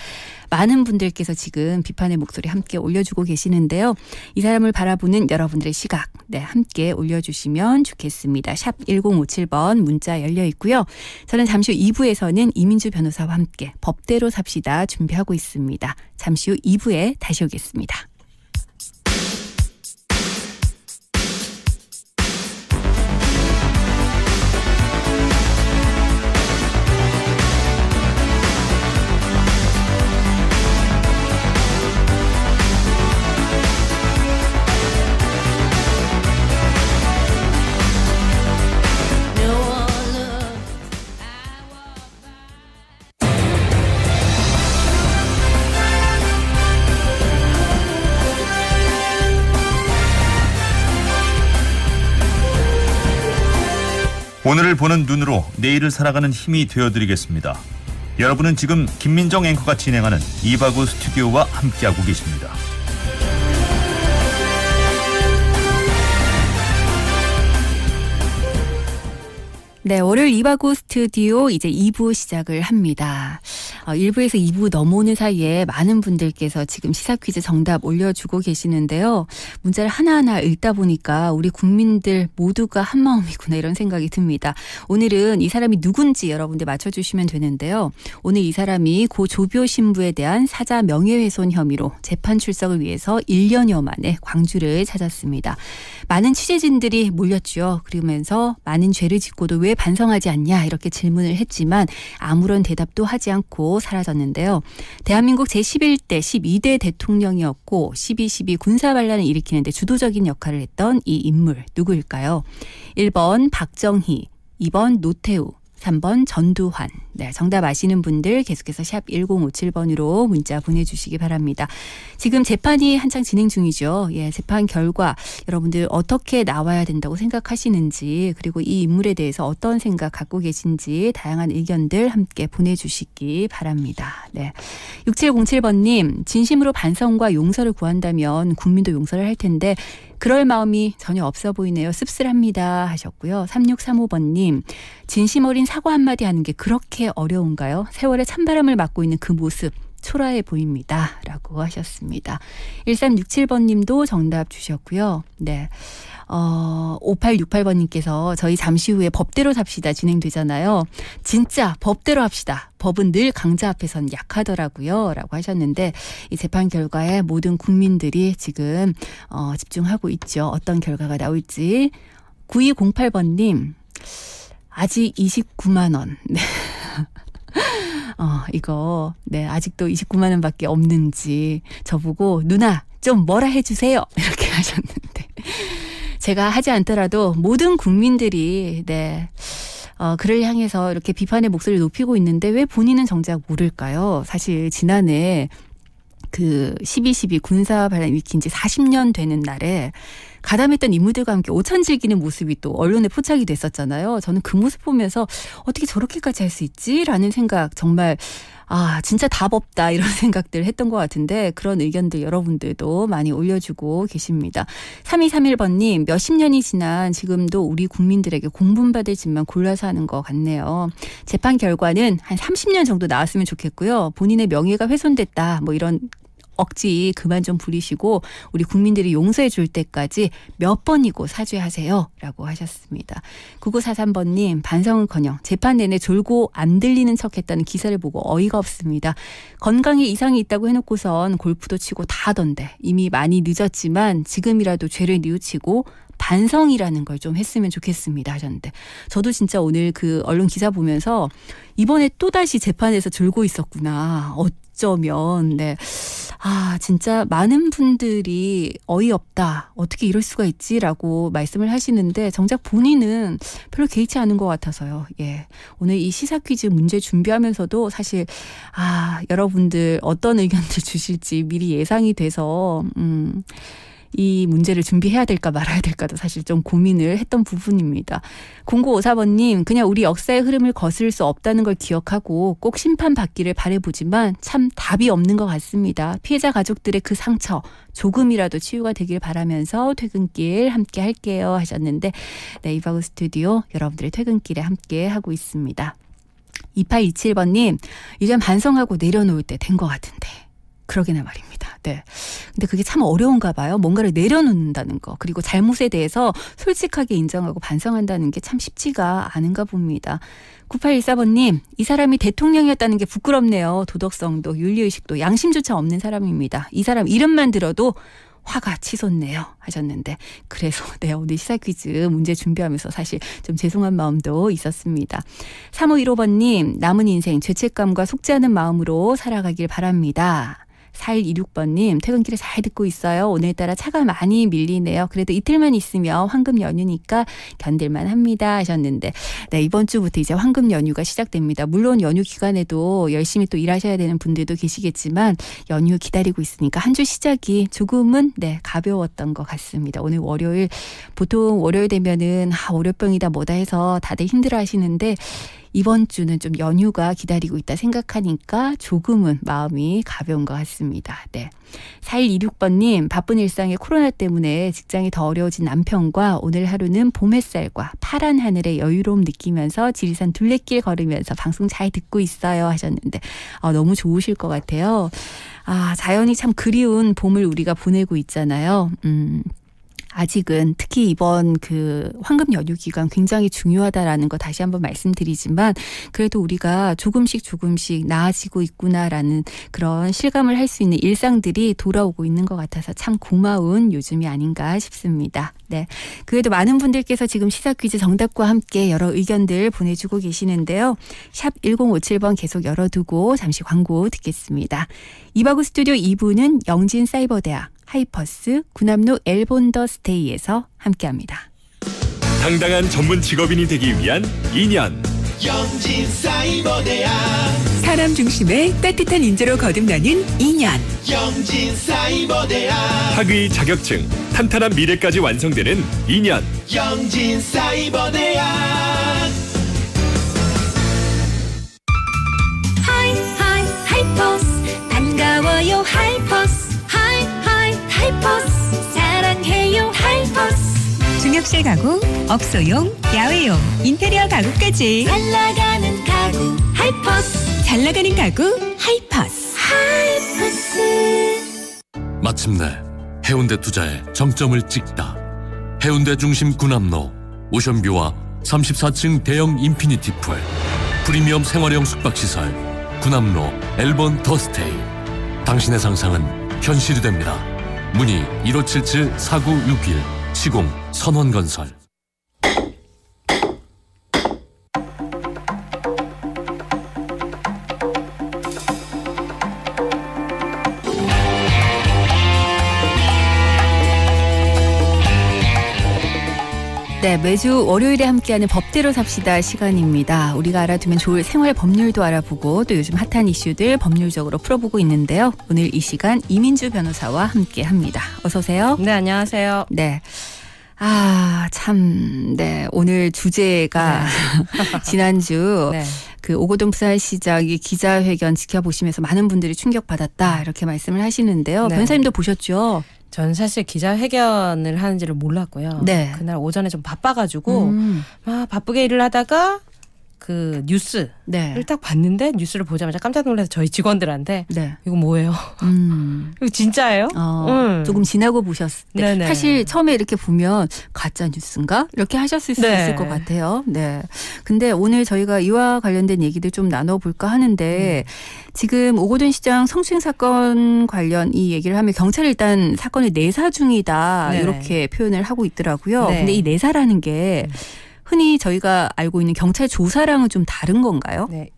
많은 분들께서 지금 비판의 목소리 함께 올려주고 계시는데요. 이 사람을 바라보는 여러분들의 시각 함께 올려주시면 좋겠습니다. 샵 1057번 문자 열려 있고요. 저는 잠시 후 2부에서는 이민주 변호사와 함께 법대로 삽시다 준비하고 있습니다. 잠시 후 2부에 다시 오겠습니다. 오늘을 보는 눈으로 내일을 살아가는 힘이 되어드리겠습니다. 여러분은 지금 김민정 앵커가 진행하는 이바구 스튜디오와 함께하고 계십니다. 네, 월요일 이바구 스튜디오 이제 2부 시작을 합니다. 1부에서 2부 넘어오는 사이에 많은 분들께서 지금 시사 퀴즈 정답 올려주고 계시는데요. 문자를 하나하나 읽다 보니까 우리 국민들 모두가 한마음이구나 이런 생각이 듭니다. 오늘은 이 사람이 누군지 여러분들 맞춰주시면 되는데요. 오늘 이 사람이 고 조비오 신부에 대한 사자 명예훼손 혐의로 재판 출석을 위해서 1년여 만에 광주를 찾았습니다. 많은 취재진들이 몰렸죠. 그러면서 많은 죄를 짓고도 왜 반성하지 않냐 이렇게 질문을 했지만 아무런 대답도 하지 않고 사라졌는데요. 대한민국 제11대, 12대 대통령이었고 12.12 군사 반란을 일으키는 데 주도적인 역할을 했던 이 인물 누구일까요? 1번 박정희, 2번 노태우, 3번 전두환. 네, 정답 아시는 분들 계속해서 샵 1057번으로 문자 보내주시기 바랍니다. 지금 재판이 한창 진행 중이죠. 예, 재판 결과 여러분들 어떻게 나와야 된다고 생각하시는지 그리고 이 인물에 대해서 어떤 생각 갖고 계신지 다양한 의견들 함께 보내주시기 바랍니다. 네, 6707번님 진심으로 반성과 용서를 구한다면 국민도 용서를 할 텐데 그럴 마음이 전혀 없어 보이네요. 씁쓸합니다 하셨고요. 3635번님 진심 어린 사과 한마디 하는 게 그렇게 어려운가요? 세월의 찬바람을 맞고 있는 그 모습 초라해 보입니다 라고 하셨습니다. 1367번님도 정답 주셨고요. 네. 5868번님께서 저희 잠시 후에 법대로 삽시다 진행되잖아요. 진짜 법대로 합시다. 법은 늘 강자 앞에선 약하더라고요 라고 하셨는데 이 재판 결과에 모든 국민들이 지금 집중하고 있죠. 어떤 결과가 나올지. 9208번님 아직 29만 원. 네. 이거 네 아직도 29만 원밖에 없는지 저보고 누나 좀 뭐라 해주세요 이렇게 하셨는데 제가 하지 않더라도 모든 국민들이 네 그를 향해서 이렇게 비판의 목소리를 높이고 있는데 왜 본인은 정작 모를까요? 사실 지난해 그 12.12 군사반란 일으킨 지 40년 되는 날에 가담했던 인물들과 함께 오천 즐기는 모습이 또 언론에 포착이 됐었잖아요. 저는 그 모습 보면서 어떻게 저렇게까지 할 수 있지라는 생각 정말 진짜 답 없다 이런 생각들 했던 것 같은데 그런 의견들 여러분들도 많이 올려주고 계십니다. 3231번님 몇십 년이 지난 지금도 우리 국민들에게 공분받을 짓만 골라서 하는 것 같네요. 재판 결과는 한 30년 정도 나왔으면 좋겠고요. 본인의 명예가 훼손됐다 뭐 이런 억지 그만 좀 부리시고 우리 국민들이 용서해 줄 때까지 몇 번이고 사죄하세요 라고 하셨습니다. 9943번님 반성은커녕 재판 내내 졸고 안 들리는 척했다는 기사를 보고 어이가 없습니다. 건강에 이상이 있다고 해놓고선 골프도 치고 다 하던데 이미 많이 늦었지만 지금이라도 죄를 뉘우치고 반성이라는 걸 좀 했으면 좋겠습니다 하셨는데 저도 진짜 오늘 그 언론 기사 보면서 이번에 또다시 재판에서 졸고 있었구나. 어쩌면 네. 진짜 많은 분들이 어이없다. 어떻게 이럴 수가 있지라고 말씀을 하시는데 정작 본인은 별로 개의치 않은 것 같아서요. 예. 오늘 이 시사 퀴즈 문제 준비하면서도 사실 여러분들 어떤 의견들 주실지 미리 예상이 돼서 이 문제를 준비해야 될까 말아야 될까도 사실 좀 고민을 했던 부분입니다. 0954번님 그냥 우리 역사의 흐름을 거스를 수 없다는 걸 기억하고 꼭 심판받기를 바라보지만 참 답이 없는 것 같습니다. 피해자 가족들의 그 상처 조금이라도 치유가 되길 바라면서 퇴근길 함께 할게요 하셨는데 네, 이바구 스튜디오 여러분들의 퇴근길에 함께 하고 있습니다. 2827번님 이젠 반성하고 내려놓을 때 된 것 같은데 그러게나 말입니다. 네. 근데 그게 참 어려운가 봐요. 뭔가를 내려놓는다는 거. 그리고 잘못에 대해서 솔직하게 인정하고 반성한다는 게 참 쉽지가 않은가 봅니다. 9814번님, 이 사람이 대통령이었다는 게 부끄럽네요. 도덕성도 윤리의식도 양심조차 없는 사람입니다. 이 사람 이름만 들어도 화가 치솟네요 하셨는데 그래서 네, 오늘 시사 퀴즈 문제 준비하면서 사실 좀 죄송한 마음도 있었습니다. 3515번님 남은 인생 죄책감과 속죄하는 마음으로 살아가길 바랍니다. 4126번님 퇴근길에 잘 듣고 있어요. 오늘따라 차가 많이 밀리네요. 그래도 이틀만 있으면 황금 연휴니까 견딜만 합니다 하셨는데 네, 이번 주부터 이제 황금 연휴가 시작됩니다. 물론 연휴 기간에도 열심히 또 일하셔야 되는 분들도 계시겠지만 연휴 기다리고 있으니까 한 주 시작이 조금은 네, 가벼웠던 것 같습니다. 오늘 월요일 보통 월요일 되면은 월요병이다 뭐다 해서 다들 힘들어 하시는데 이번 주는 좀 연휴가 기다리고 있다 생각하니까 조금은 마음이 가벼운 것 같습니다. 네. 4126번님 바쁜 일상에 코로나 때문에 직장이 더 어려워진 남편과 오늘 하루는 봄 햇살과 파란 하늘의 여유로움 느끼면서 지리산 둘레길 걸으면서 방송 잘 듣고 있어요 하셨는데 너무 좋으실 것 같아요. 자연이 참 그리운 봄을 우리가 보내고 있잖아요. 아직은 특히 이번 그 황금 연휴 기간 굉장히 중요하다라는 거 다시 한번 말씀드리지만 그래도 우리가 조금씩 나아지고 있구나라는 그런 실감을 할 수 있는 일상들이 돌아오고 있는 것 같아서 참 고마운 요즘이 아닌가 싶습니다. 네. 그래도 많은 분들께서 지금 시사 퀴즈 정답과 함께 여러 의견들 보내주고 계시는데요. 샵 1057번 계속 열어두고 잠시 광고 듣겠습니다. 이바구 스튜디오 2부는 영진사이버대학 하이퍼스 구남로 엘본더스테이에서 함께합니다. 당당한 전문 직업인이 되기 위한 2년 영진사이버대학 사람 중심의 따뜻한 인재로 거듭나는 2년. 영진사이버대학 학위 자격증, 탄탄한 미래까지 완성되는 2년. 영진사이버대학 하이퍼스 반가워요 하이퍼스 하이퍼스 사랑해요 하이퍼스 중역실 가구, 업소용, 야외용, 인테리어 가구까지 잘 나가는 가구 하이퍼스 잘 나가는 가구 하이퍼스. 마침내 해운대 투자에 정점을 찍다. 해운대 중심 군함로 오션뷰와 34층 대형 인피니티 풀, 프리미엄 생활형 숙박시설 군함로 엘본 더스테이. 당신의 상상은 현실이 됩니다. 문의 1577-4961 시공 선원건설. 네, 매주 월요일에 함께하는 법대로 삽시다 시간입니다. 우리가 알아두면 좋을 생활 법률도 알아보고 또 요즘 핫한 이슈들 법률적으로 풀어보고 있는데요. 오늘 이 시간 이민주 변호사와 함께합니다. 어서 오세요. 네, 안녕하세요. 네. 네. 오늘 주제가 지난주 네. 그 오거돈 부산시장이 기자회견 지켜보시면서 많은 분들이 충격받았다 이렇게 말씀을 하시는데요. 네. 변호사님도 보셨죠? 전 사실 기자회견을 하는지를 몰랐고요. 네. 그날 오전에 좀 바빠가지고 막 바쁘게 일을 하다가 그 뉴스를 네. 딱 봤는데 뉴스를 보자마자 깜짝 놀라서 저희 직원들한테 네. 이거 뭐예요? 이거 진짜예요? 조금 지나고 보셨을 때 네네. 사실 처음에 이렇게 보면 가짜 뉴스인가 이렇게 하셨을 수 네. 있을 것 같아요. 네. 근데 오늘 저희가 이와 관련된 얘기들 좀 나눠볼까 하는데 지금 오거돈 시장 성추행 사건 관련 이 얘기를 하면 경찰이 일단 사건을 내사 중이다 네네. 이렇게 표현을 하고 있더라고요. 네. 근데 이 내사라는 게 흔히 저희가 알고 있는 경찰 조사랑은 좀 다른 건가요? 네.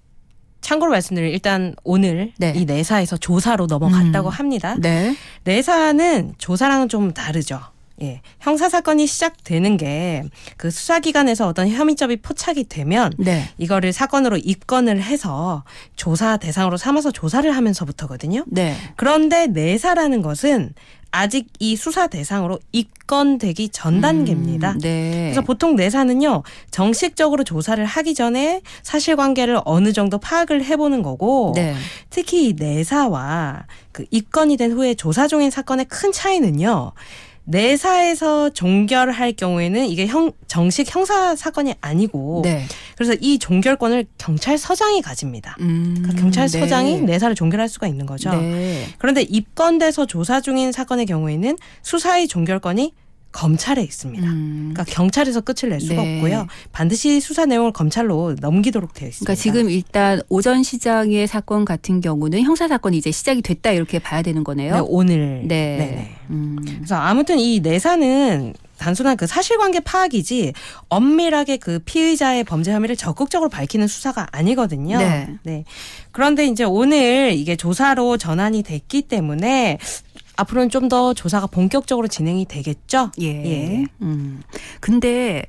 참고로 말씀드리면 일단 오늘 네. 이 내사에서 조사로 넘어갔다고 합니다. 네. 내사는 조사랑은 좀 다르죠. 예. 형사사건이 시작되는 게 그 수사기관에서 어떤 혐의점이 포착이 되면 네. 이거를 사건으로 입건을 해서 조사 대상으로 삼아서 조사를 하면서부터거든요. 네. 그런데 내사라는 것은 아직 이 수사 대상으로 입건되기 전 단계입니다. 네. 그래서 보통 내사는요. 정식적으로 조사를 하기 전에 사실관계를 어느 정도 파악을 해보는 거고 네. 특히 이 내사와 그 입건이 된 후에 조사 중인 사건의 큰 차이는요. 내사에서 종결할 경우에는 이게 정식 형사 사건이 아니고 네. 그래서 이 종결권을 경찰서장이 가집니다. 그러니까 경찰서장이 네. 내사를 종결할 수가 있는 거죠. 네. 그런데 입건돼서 조사 중인 사건의 경우에는 수사의 종결권이 검찰에 있습니다. 그러니까 경찰에서 끝을 낼 수가 네. 없고요. 반드시 수사 내용을 검찰로 넘기도록 되어 있습니다. 그러니까 지금 일단 오전 시장의 사건 같은 경우는 형사 사건이 이제 시작이 됐다 이렇게 봐야 되는 거네요. 네, 오늘. 네. 네네. 그래서 아무튼 이 내사는 단순한 그 사실관계 파악이지 엄밀하게 그 피의자의 범죄 혐의를 적극적으로 밝히는 수사가 아니거든요. 네. 네. 그런데 이제 오늘 이게 조사로 전환이 됐기 때문에 앞으로는 좀 더 조사가 본격적으로 진행이 되겠죠? 예. 근데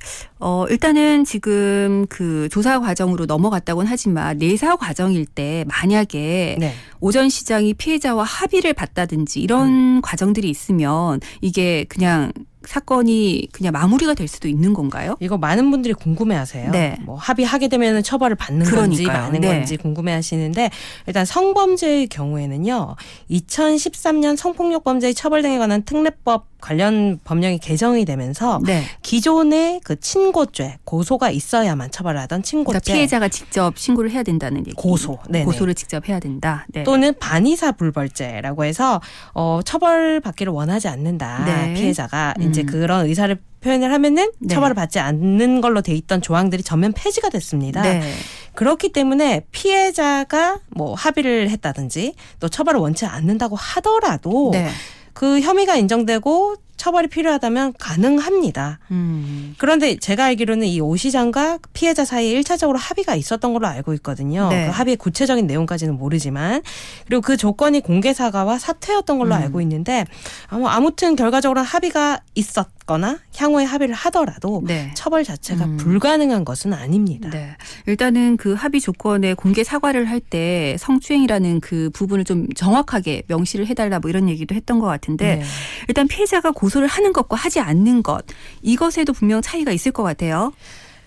일단은 지금 그 조사 과정으로 넘어갔다고는 하지만 내사 과정일 때 만약에 네. 오전 시장이 피해자와 합의를 봤다든지 이런 과정들이 있으면 이게 그냥 사건이 그냥 마무리가 될 수도 있는 건가요? 이거 많은 분들이 궁금해하세요. 네. 뭐 합의하게 되면 처벌을 받는 건지 그러니까요. 마는 네. 건지 궁금해하시는데 일단 성범죄의 경우에는요. 2013년 성폭력범죄의 처벌 등에 관한 특례법 관련 법령이 개정이 되면서 네. 기존의 그 친고죄 고소가 있어야만 처벌을 하던 친고죄 그러니까 피해자가 직접 신고를 해야 된다는 얘기. 고소. 네네. 고소를 직접 해야 된다. 네. 또는 반의사 불벌죄라고 해서 처벌받기를 원하지 않는다. 네. 피해자가 이제 그런 의사를 표현을 하면은 네. 처벌을 받지 않는 걸로 돼 있던 조항들이 전면 폐지가 됐습니다. 네. 그렇기 때문에 피해자가 뭐 합의를 했다든지 또 처벌을 원치 않는다고 하더라도 네. 그 혐의가 인정되고 처벌이 필요하다면 가능합니다. 그런데 제가 알기로는 이 오 시장과 피해자 사이에 1차적으로 합의가 있었던 걸로 알고 있었거든요. 네. 그 합의의 구체적인 내용까지는 모르지만 그리고 그 조건이 공개 사과와 사퇴였던 걸로 알고 있는데 아무튼 결과적으로 합의가 거나 향후에 합의를 하더라도 네. 처벌 자체가 불가능한 것은 아닙니다. 네. 일단은 그 합의 조건에 공개 사과를 할 때 성추행이라는 그 부분을 좀 정확하게 명시를 해달라 뭐 이런 얘기도 했던 것 같은데 네. 일단 피해자가 고소를 하는 것과 하지 않는 것 이것에도 분명 차이가 있을 것 같아요.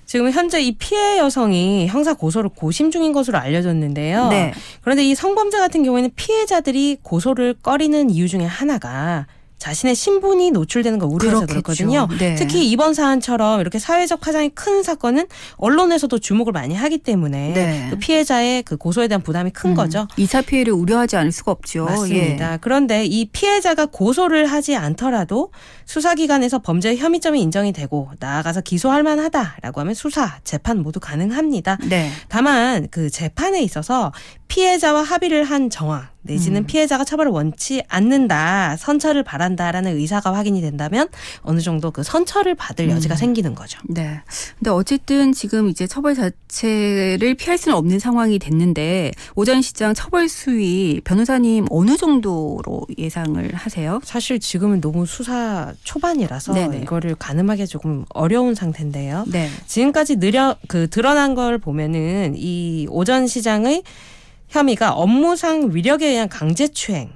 지금 현재 이 피해 여성이 형사 고소를 고심 중인 것으로 알려졌는데요. 네. 그런데 이 성범죄 같은 경우에는 피해자들이 고소를 꺼리는 이유 중에 하나가 자신의 신분이 노출되는 걸 우려해서 그렇겠죠. 그렇거든요. 네. 특히 이번 사안처럼 이렇게 사회적 파장이 큰 사건은 언론에서도 주목을 많이 하기 때문에 네. 그 피해자의 그 고소에 대한 부담이 큰 거죠. 2차 피해를 우려하지 않을 수가 없죠. 맞습니다. 예. 그런데 이 피해자가 고소를 하지 않더라도 수사기관에서 범죄 혐의점이 인정이 되고 나아가서 기소할 만하다라고 하면 수사, 재판 모두 가능합니다. 네. 다만 그 재판에 있어서 피해자와 합의를 한 정황 내지는 피해자가 처벌을 원치 않는다, 선처를 바란다라는 의사가 확인이 된다면 어느 정도 그 선처를 받을 여지가 생기는 거죠. 네. 근데 어쨌든 지금 이제 처벌 자체를 피할 수는 없는 상황이 됐는데 오전 시장 처벌 수위 변호사님 어느 정도로 예상을 하세요? 사실 지금은 너무 수사 초반이라서 네네. 이거를 가늠하기 조금 어려운 상태인데요. 네. 지금까지 드러난 걸 보면은 이 오전 시장의 혐의가 업무상 위력에 의한 강제추행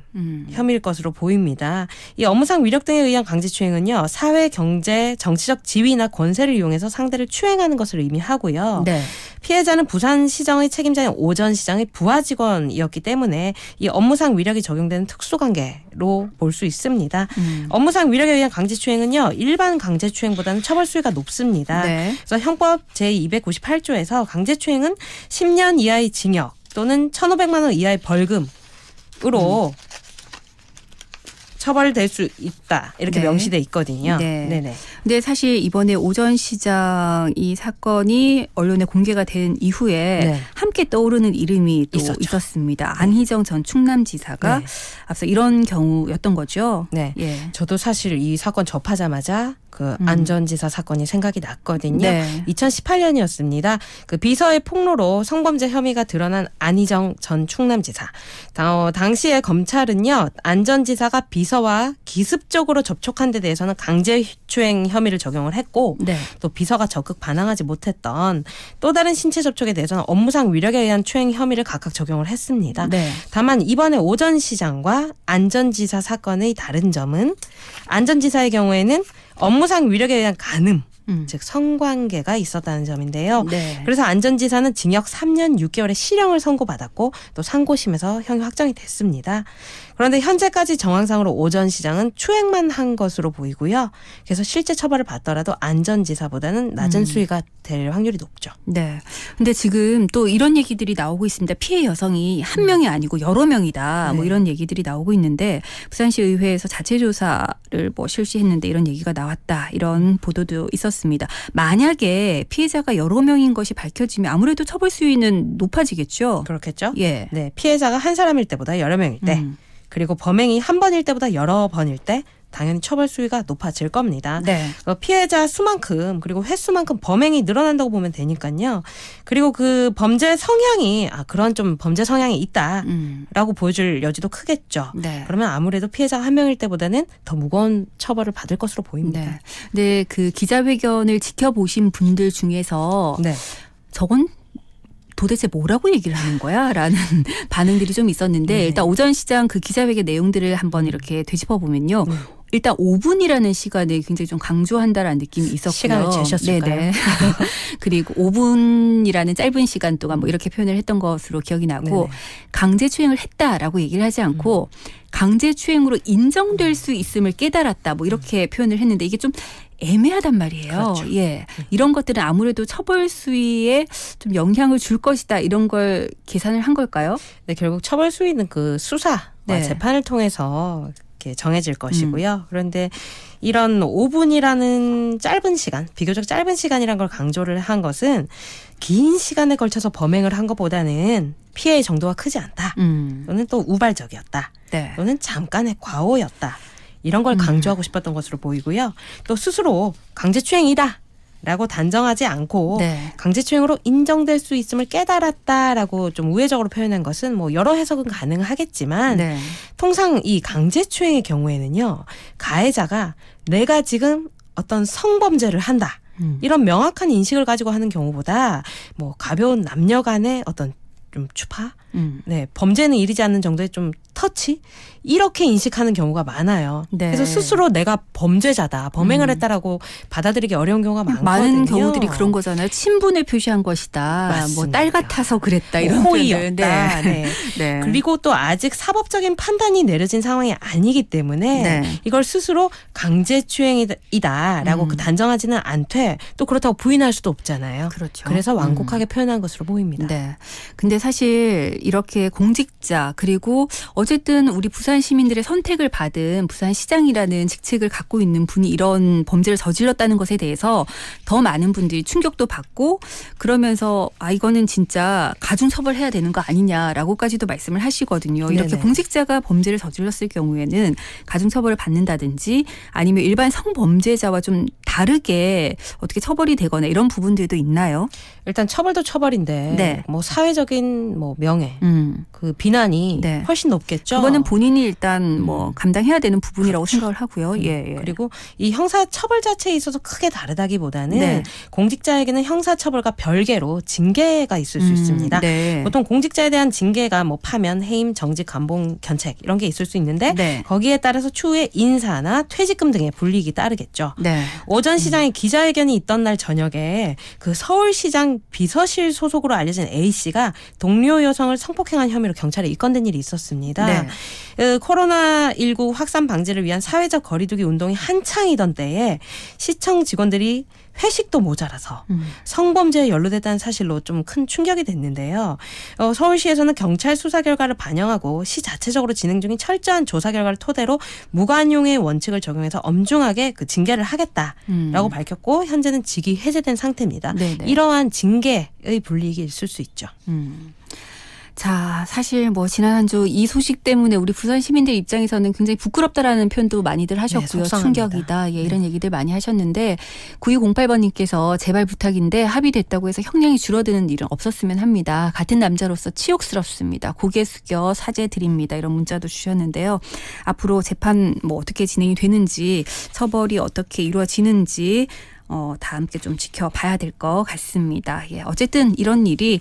혐의일 것으로 보입니다. 이 업무상 위력 등에 의한 강제추행은요, 사회, 경제, 정치적 지위나 권세를 이용해서 상대를 추행하는 것을 의미하고요. 네. 피해자는 부산시정의 책임자인 오전 시장의 부하 직원이었기 때문에 이 업무상 위력이 적용되는 특수관계로 볼 수 있습니다. 업무상 위력에 의한 강제추행은요, 일반 강제추행보다는 처벌 수위가 높습니다. 네. 그래서 형법 제298조에서 강제추행은 10년 이하의 징역 또는 1,500만 원 이하의 벌금으로 처벌될 수 있다. 이렇게 네. 명시돼 있거든요. 네. 네네. 근데 사실 이번에 오전 시장 이 사건이 언론에 공개가 된 이후에 네. 함께 떠오르는 이름이 또 있었죠. 있었습니다. 안희정 전 충남지사가 네. 앞서 이런 경우였던 거죠. 네. 예. 저도 사실 이 사건 접하자마자 그 안전지사 사건이 생각이 났거든요. 네. 2018년이었습니다. 그 비서의 폭로로 성범죄 혐의가 드러난 안희정 전 충남지사. 당시에 검찰은요, 안전지사가 비서와 기습적으로 접촉한 데 대해서는 강제추행 혐의를 적용을 했고, 네. 또 비서가 적극 반항하지 못했던 또 다른 신체 접촉에 대해서는 업무상 위력에 의한 추행 혐의를 각각 적용을 했습니다. 네. 다만 이번에 오전 시장과 안전지사 사건의 다른 점은 안전지사의 경우에는 업무상 위력에 의한 간음, 즉 성관계가 있었다는 점인데요. 네. 그래서 안전지사는 징역 3년 6개월의 실형을 선고받았고 또 상고심에서 형이 확정이 됐습니다. 그런데 현재까지 정황상으로 오전 시장은 추행만 한 것으로 보이고요. 그래서 실제 처벌을 받더라도 안전지사보다는 낮은 수위가 될 확률이 높죠. 네. 근데 지금 또 이런 얘기들이 나오고 있습니다. 피해 여성이 한 명이 아니고 여러 명이다. 뭐 네. 이런 얘기들이 나오고 있는데 부산시 의회에서 자체 조사를 뭐 실시했는데 이런 얘기가 나왔다. 이런 보도도 있었습니다. 만약에 피해자가 여러 명인 것이 밝혀지면 아무래도 처벌 수위는 높아지겠죠. 그렇겠죠? 예. 네, 피해자가 한 사람일 때보다 여러 명일 때, 그리고 범행이 한 번일 때보다 여러 번일 때 당연히 처벌 수위가 높아질 겁니다. 네. 피해자 수만큼 그리고 횟수만큼 범행이 늘어난다고 보면 되니까요. 그리고 그 범죄 성향이 그런 좀 범죄 성향이 있다라고 보여줄 여지도 크겠죠. 네. 그러면 아무래도 피해자가 한 명일 때보다는 더 무거운 처벌을 받을 것으로 보입니다. 네. 근데 그 기자회견을 지켜보신 분들 중에서 네. 저건 도대체 뭐라고 얘기를 하는 거야? 라는 반응들이 좀 있었는데 네. 일단 오전 시장 그 기자회견 내용들을 한번 이렇게 되짚어 보면요. 일단 5분이라는 시간을 굉장히 좀 강조한다라는 느낌이 있었고요. 시간을 재셨을까요? 네네. 그리고 5분이라는 짧은 시간 동안 뭐 이렇게 표현을 했던 것으로 기억이 나고 네네. 강제추행을 했다라고 얘기를 하지 않고 강제추행으로 인정될 수 있음을 깨달았다 뭐 이렇게 표현을 했는데 이게 좀 애매하단 말이에요. 그렇죠. 예. 이런 것들은 아무래도 처벌 수위에 좀 영향을 줄 것이다 이런 걸 계산을 한 걸까요? 네, 결국 처벌 수위는 그 수사와 네. 재판을 통해서 이렇게 정해질 것이고요. 그런데 이런 5분이라는 짧은 시간, 비교적 짧은 시간이란 걸 강조를 한 것은 긴 시간에 걸쳐서 범행을 한 것보다는 피해의 정도가 크지 않다. 또는 또 우발적이었다. 네. 또는 잠깐의 과오였다. 이런 걸 강조하고 싶었던 것으로 보이고요. 또 스스로 강제추행이다. 라고 단정하지 않고 네. 강제추행으로 인정될 수 있음을 깨달았다라고 좀 우회적으로 표현한 것은 뭐 여러 해석은 가능하겠지만 네. 통상 이 강제추행의 경우에는요. 가해자가 내가 지금 어떤 성범죄를 한다. 이런 명확한 인식을 가지고 하는 경우보다 뭐 가벼운 남녀 간의 어떤 좀 추파, 네, 범죄는 이르지 않는 정도의 좀 터치 이렇게 인식하는 경우가 많아요. 네. 그래서 스스로 내가 범죄자다, 범행을 했다라고 받아들이기 어려운 경우가 많거든요. 많은 경우들이 그런 거잖아요. 친분을 표시한 것이다. 뭐 딸 같아서 그랬다 이런 호의였다. 네. 네. 그리고 또 아직 사법적인 판단이 내려진 상황이 아니기 때문에 네. 이걸 스스로 강제추행이다라고 단정하지는 않되 또 그렇다고 부인할 수도 없잖아요. 그렇죠. 그래서 완곡하게 표현한 것으로 보입니다. 네. 근데 사실 이렇게 공직자 그리고 어쨌든 우리 부산 시민들의 선택을 받은 부산시장이라는 직책을 갖고 있는 분이 이런 범죄를 저질렀다는 것에 대해서 더 많은 분들이 충격도 받고 그러면서 이거는 진짜 가중처벌해야 되는 거 아니냐라고까지도 말씀을 하시거든요. 이렇게 네네. 공직자가 범죄를 저질렀을 경우에는 가중처벌을 받는다든지 아니면 일반 성범죄자와 좀 다르게 어떻게 처벌이 되거나 이런 부분들도 있나요? 일단 처벌도 처벌인데 네. 뭐 사회적인 뭐 명예 그 비난이 네. 훨씬 높겠죠. 그거는 본인이 일단 뭐 감당해야 되는 부분이라고 생각을 하고요. 예. 그리고 이 형사 처벌 자체에 있어서 크게 다르다기보다는 네. 공직자에게는 형사 처벌과 별개로 징계가 있을 수 있습니다. 네. 보통 공직자에 대한 징계가 뭐 파면, 해임, 정직, 감봉, 견책 이런 게 있을 수 있는데 네. 거기에 따라서 추후에 인사나 퇴직금 등의 불이익이 따르겠죠. 네. 오전 시장에 기자회견이 있던 날 저녁에 그 서울시장 비서실 소속으로 알려진 A씨가 동료 여성을 성폭행한 혐의로 경찰에 입건된 일이 있었습니다. 네. 코로나19 확산 방지를 위한 사회적 거리두기 운동이 한창이던 때에 시청 직원들이 회식도 모자라서 성범죄에 연루됐다는 사실로 좀 큰 충격이 됐는데요. 서울시에서는 경찰 수사 결과를 반영하고 시 자체적으로 진행 중인 철저한 조사 결과를 토대로 무관용의 원칙을 적용해서 엄중하게 그 징계를 하겠다라고 밝혔고 현재는 직위 해제된 상태입니다. 네네. 이러한 징계의 불이익이 있을 수 있죠. 자, 사실 뭐 지난 한 주 이 소식 때문에 우리 부산 시민들 입장에서는 굉장히 부끄럽다라는 표현도 많이들 하셨고요. 속상합니다. 충격이다. 예, 이런 얘기들 많이 하셨는데 9208번님께서 제발 부탁인데 합의됐다고 해서 형량이 줄어드는 일은 없었으면 합니다. 같은 남자로서 치욕스럽습니다. 고개 숙여 사죄드립니다. 이런 문자도 주셨는데요. 앞으로 재판 뭐 어떻게 진행이 되는지 처벌이 어떻게 이루어지는지 다 함께 좀 지켜봐야 될 것 같습니다. 예, 어쨌든 이런 일이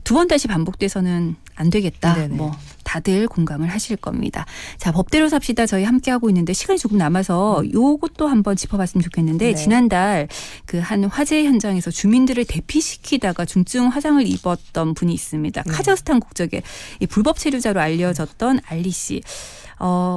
두 번 다시 반복돼서는 안 되겠다. 네네. 뭐 다들 공감을 하실 겁니다. 자, 법대로 삽시다 저희 함께하고 있는데 시간이 조금 남아서 요것도 한번 짚어봤으면 좋겠는데 네. 지난달 그 한 화재 현장에서 주민들을 대피시키다가 중증 화상을 입었던 분이 있습니다. 카자흐스탄 국적의 이 불법 체류자로 알려졌던 알리 씨.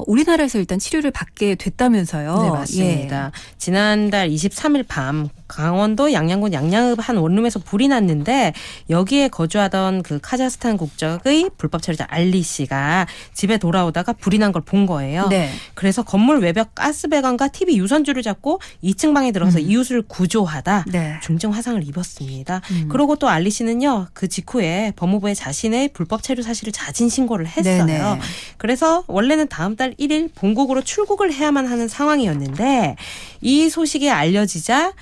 우리나라에서 일단 치료를 받게 됐다면서요. 네, 맞습니다. 지난달 23일 밤 강원도 양양군 양양읍 한 원룸에서 불이 났는데 여기에 거주하던 그 카자흐스탄 국적의 불법 체류자 알리 씨가 집에 돌아오다가 불이 난 걸 본 거예요. 네. 그래서 건물 외벽 가스 배관과 TV 유선줄을 잡고 2층 방에 들어가서 이웃을 구조하다 네. 중증 화상을 입었습니다. 그리고 또 알리 씨는요. 그 직후에 법무부에 자신의 불법 체류 사실을 자진 신고를 했어요. 네네. 그래서 원래는 다음 달 1일 본국으로 출국을 해야만 하는 상황이었는데 이 소식이 알려지자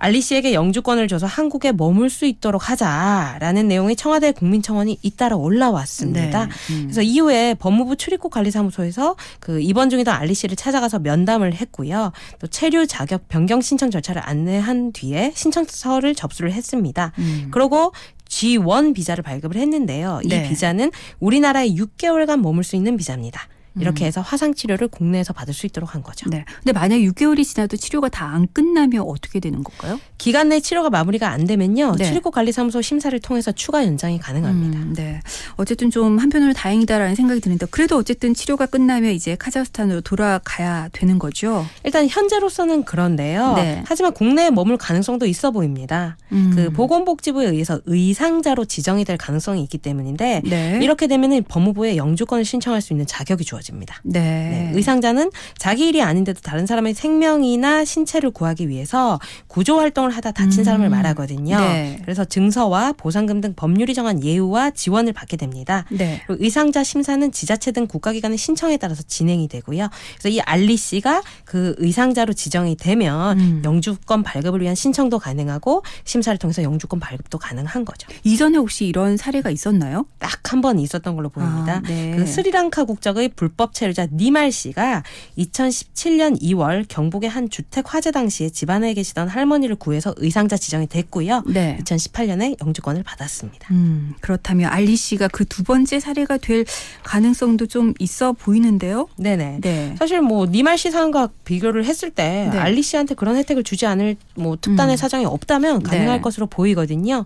알리 씨에게 영주권을 줘서 한국에 머물 수 있도록 하자라는 내용의 청와대 국민청원이 잇따라 올라왔습니다. 네. 그래서 이후에 법무부 출입국 관리사무소에서 그 입원 중이던 알리 씨를 찾아가서 면담을 했고요. 또 체류 자격 변경 신청 절차를 안내한 뒤에 신청서를 접수를 했습니다. 그리고 G1 비자를 발급을 했는데요. 이 네. 비자는 우리나라에 6개월간 머물 수 있는 비자입니다. 이렇게 해서 화상 치료를 국내에서 받을 수 있도록 한 거죠. 네. 근데 만약 6개월이 지나도 치료가 다 안 끝나면 어떻게 되는 걸까요? 기간 내 치료가 마무리가 안 되면요. 네. 출입국관리사무소 심사를 통해서 추가 연장이 가능합니다. 네. 어쨌든 좀 한편으로 다행이다라는 생각이 드는데 그래도 어쨌든 치료가 끝나면 이제 카자흐스탄으로 돌아가야 되는 거죠. 일단 현재로서는 그런데요. 네. 하지만 국내에 머물 가능성도 있어 보입니다. 그 보건복지부에 의해서 의상자로 지정이 될 가능성이 있기 때문인데 네. 이렇게 되면 법무부에 영주권을 신청할 수 있는 자격이 주어집니다. 네. 네, 의상자는 자기 일이 아닌데도 다른 사람의 생명이나 신체를 구하기 위해서 구조 활동을 하다 다친 사람을 말하거든요. 네. 그래서 증서와 보상금 등 법률이 정한 예우와 지원을 받게 됩니다. 네. 그리고 의상자 심사는 지자체 등 국가기관의 신청에 따라서 진행이 되고요. 그래서 이 알리 씨가 그 의상자로 지정이 되면 영주권 발급을 위한 신청도 가능하고 심사를 통해서 영주권 발급도 가능한 거죠. 이전에 혹시 이런 사례가 있었나요? 딱 한 번 있었던 걸로 보입니다. 네. 그 스리랑카 국적의 불법 체류자 니말 씨가 2017년 2월 경북의 한 주택 화재 당시에 집안에 계시던 할머니를 구해서 의상자 지정이 됐고요. 네. 2018년에 영주권을 받았습니다. 그렇다면 알리 씨가 그 두 번째 사례가 될 가능성도 좀 있어 보이는데요. 네네. 네. 사실 뭐 니말 씨 사안과 비교를 했을 때 네. 알리 씨한테 그런 혜택을 주지 않을 뭐 특단의 사정이 없다면 가능할 네. 것으로 보이거든요.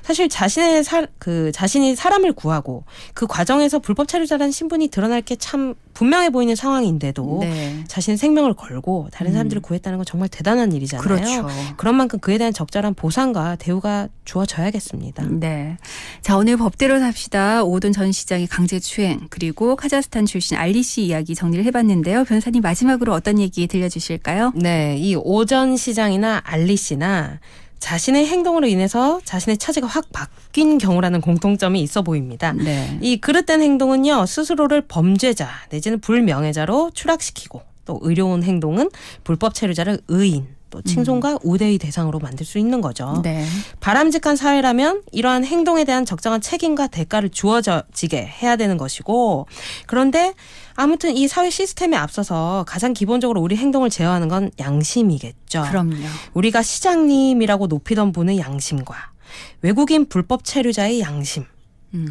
사실 자신이 사람을 구하고 그 과정에서 불법 체류자라는 신분이 드러날 게 참 분명해 보이는 상황인데도 네. 자신의 생명을 걸고 다른 사람들을 구했다는 건 정말 대단한 일이잖아요. 그렇죠. 그런 만큼 그에 대한 적절한 보상과 대우가 주어져야겠습니다. 네. 자, 오늘 법대로 삽시다. 오돈 전 시장의 강제추행 그리고 카자흐스탄 출신 알리 씨 이야기 정리를 해봤는데요. 변호사님 마지막으로 어떤 얘기 들려주실까요? 네. 이 오전 시장이나 알리 씨나 자신의 행동으로 인해서 자신의 처지가 확 바뀐 경우라는 공통점이 있어 보입니다. 네. 이 그릇된 행동은요. 스스로를 범죄자 내지는 불명예자로 추락시키고 또 의로운 행동은 불법 체류자를 의인 또 칭송과 우대의 대상으로 만들 수 있는 거죠. 네. 바람직한 사회라면 이러한 행동에 대한 적정한 책임과 대가를 주어지게 해야 되는 것이고 그런데 아무튼 이 사회 시스템에 앞서서 가장 기본적으로 우리 행동을 제어하는 건 양심이겠죠. 그럼요. 우리가 시장님이라고 높이던 분의 양심과 외국인 불법 체류자의 양심.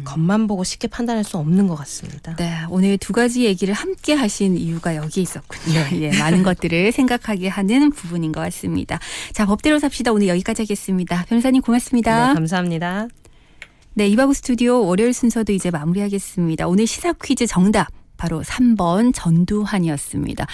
겉만 보고 쉽게 판단할 수 없는 것 같습니다. 네, 오늘 두 가지 얘기를 함께 하신 이유가 여기에 있었군요. 예, 많은 것들을 생각하게 하는 부분인 것 같습니다. 자, 법대로 삽시다. 오늘 여기까지 하겠습니다. 변호사님 고맙습니다. 네, 감사합니다. 네, 이바구 스튜디오 월요일 순서도 이제 마무리하겠습니다. 오늘 시사 퀴즈 정답. 바로 3번 전두환이었습니다.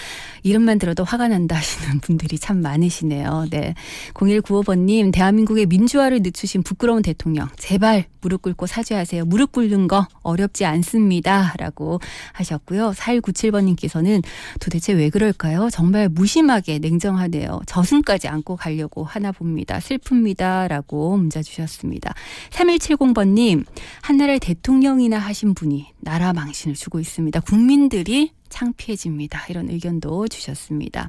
이름만 들어도 화가 난다 하시는 분들이 참 많으시네요. 네, 0195번님 대한민국의 민주화를 늦추신 부끄러운 대통령 제발 무릎 꿇고 사죄하세요. 무릎 꿇는 거 어렵지 않습니다. 라고 하셨고요. 4197번님께서는 도대체 왜 그럴까요? 정말 무심하게 냉정하네요. 저승까지 안고 가려고 하나 봅니다. 슬픕니다. 라고 문자 주셨습니다. 3170번님 한나라의 대통령이나 하신 분이 나라 망신을 주고 있습니다. 국민들이 창피해집니다. 이런 의견도 주셨습니다.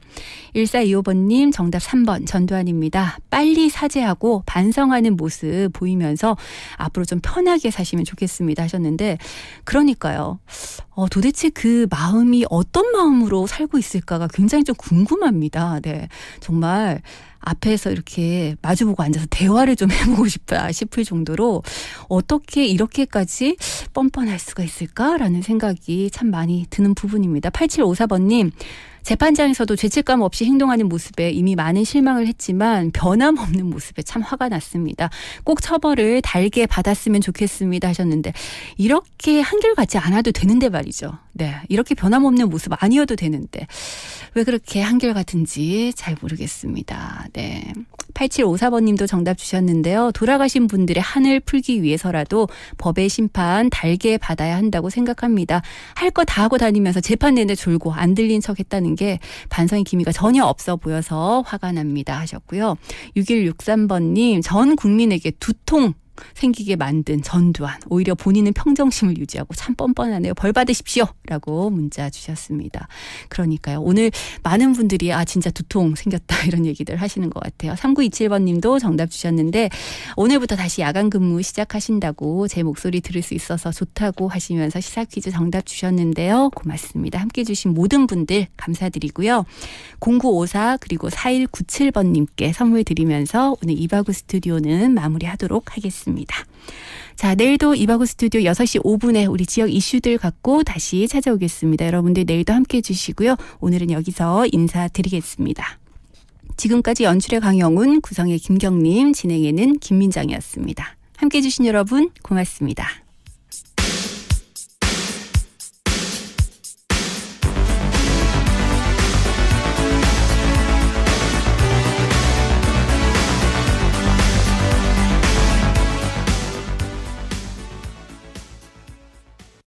1425번님 정답 3번 전두환입니다. 빨리 사죄하고 반성하는 모습 보이면서 앞으로 좀 편하게 사시면 좋겠습니다 하셨는데 그러니까요. 도대체 그 마음이 어떤 마음으로 살고 있을까가 굉장히 좀 궁금합니다. 네, 정말 앞에서 이렇게 마주보고 앉아서 대화를 좀 해보고 싶다 싶을 정도로 어떻게 이렇게까지 뻔뻔할 수가 있을까라는 생각이 참 많이 드는 부분입니다. 8754번님 재판장에서도 죄책감 없이 행동하는 모습에 이미 많은 실망을 했지만 변함없는 모습에 참 화가 났습니다. 꼭 처벌을 달게 받았으면 좋겠습니다 하셨는데 이렇게 한결같지 않아도 되는데 말이죠. 네, 이렇게 변함없는 모습 아니어도 되는데 왜 그렇게 한결같은지 잘 모르겠습니다. 네, 8754번님도 정답 주셨는데요. 돌아가신 분들의 한을 풀기 위해서라도 법의 심판 달게 받아야 한다고 생각합니다. 할 거 다 하고 다니면서 재판 내내 졸고 안 들린 척 했다는 게 반성의 기미가 전혀 없어 보여서 화가 납니다 하셨고요. 6163번님 전 국민에게 두통 생기게 만든 전두환 오히려 본인은 평정심을 유지하고 참 뻔뻔하네요. 벌 받으십시오 라고 문자 주셨습니다. 그러니까요. 오늘 많은 분들이 진짜 두통 생겼다 이런 얘기들 하시는 것 같아요. 3927번님도 정답 주셨는데 오늘부터 다시 야간 근무 시작하신다고 제 목소리 들을 수 있어서 좋다고 하시면서 시사 퀴즈 정답 주셨는데요. 고맙습니다. 함께해 주신 모든 분들 감사드리고요. 0954 그리고 4197번님께 선물 드리면서 오늘 이바구 스튜디오는 마무리하도록 하겠습니다. 자, 내일도 이바구 스튜디오 6시 5분에 우리 지역 이슈들 갖고 다시 찾아오겠습니다. 여러분들 내일도 함께해 주시고요. 오늘은 여기서 인사드리겠습니다. 지금까지 연출의 강영훈, 구성의 김경림, 진행에는 김민정이었습니다. 함께해 주신 여러분 고맙습니다.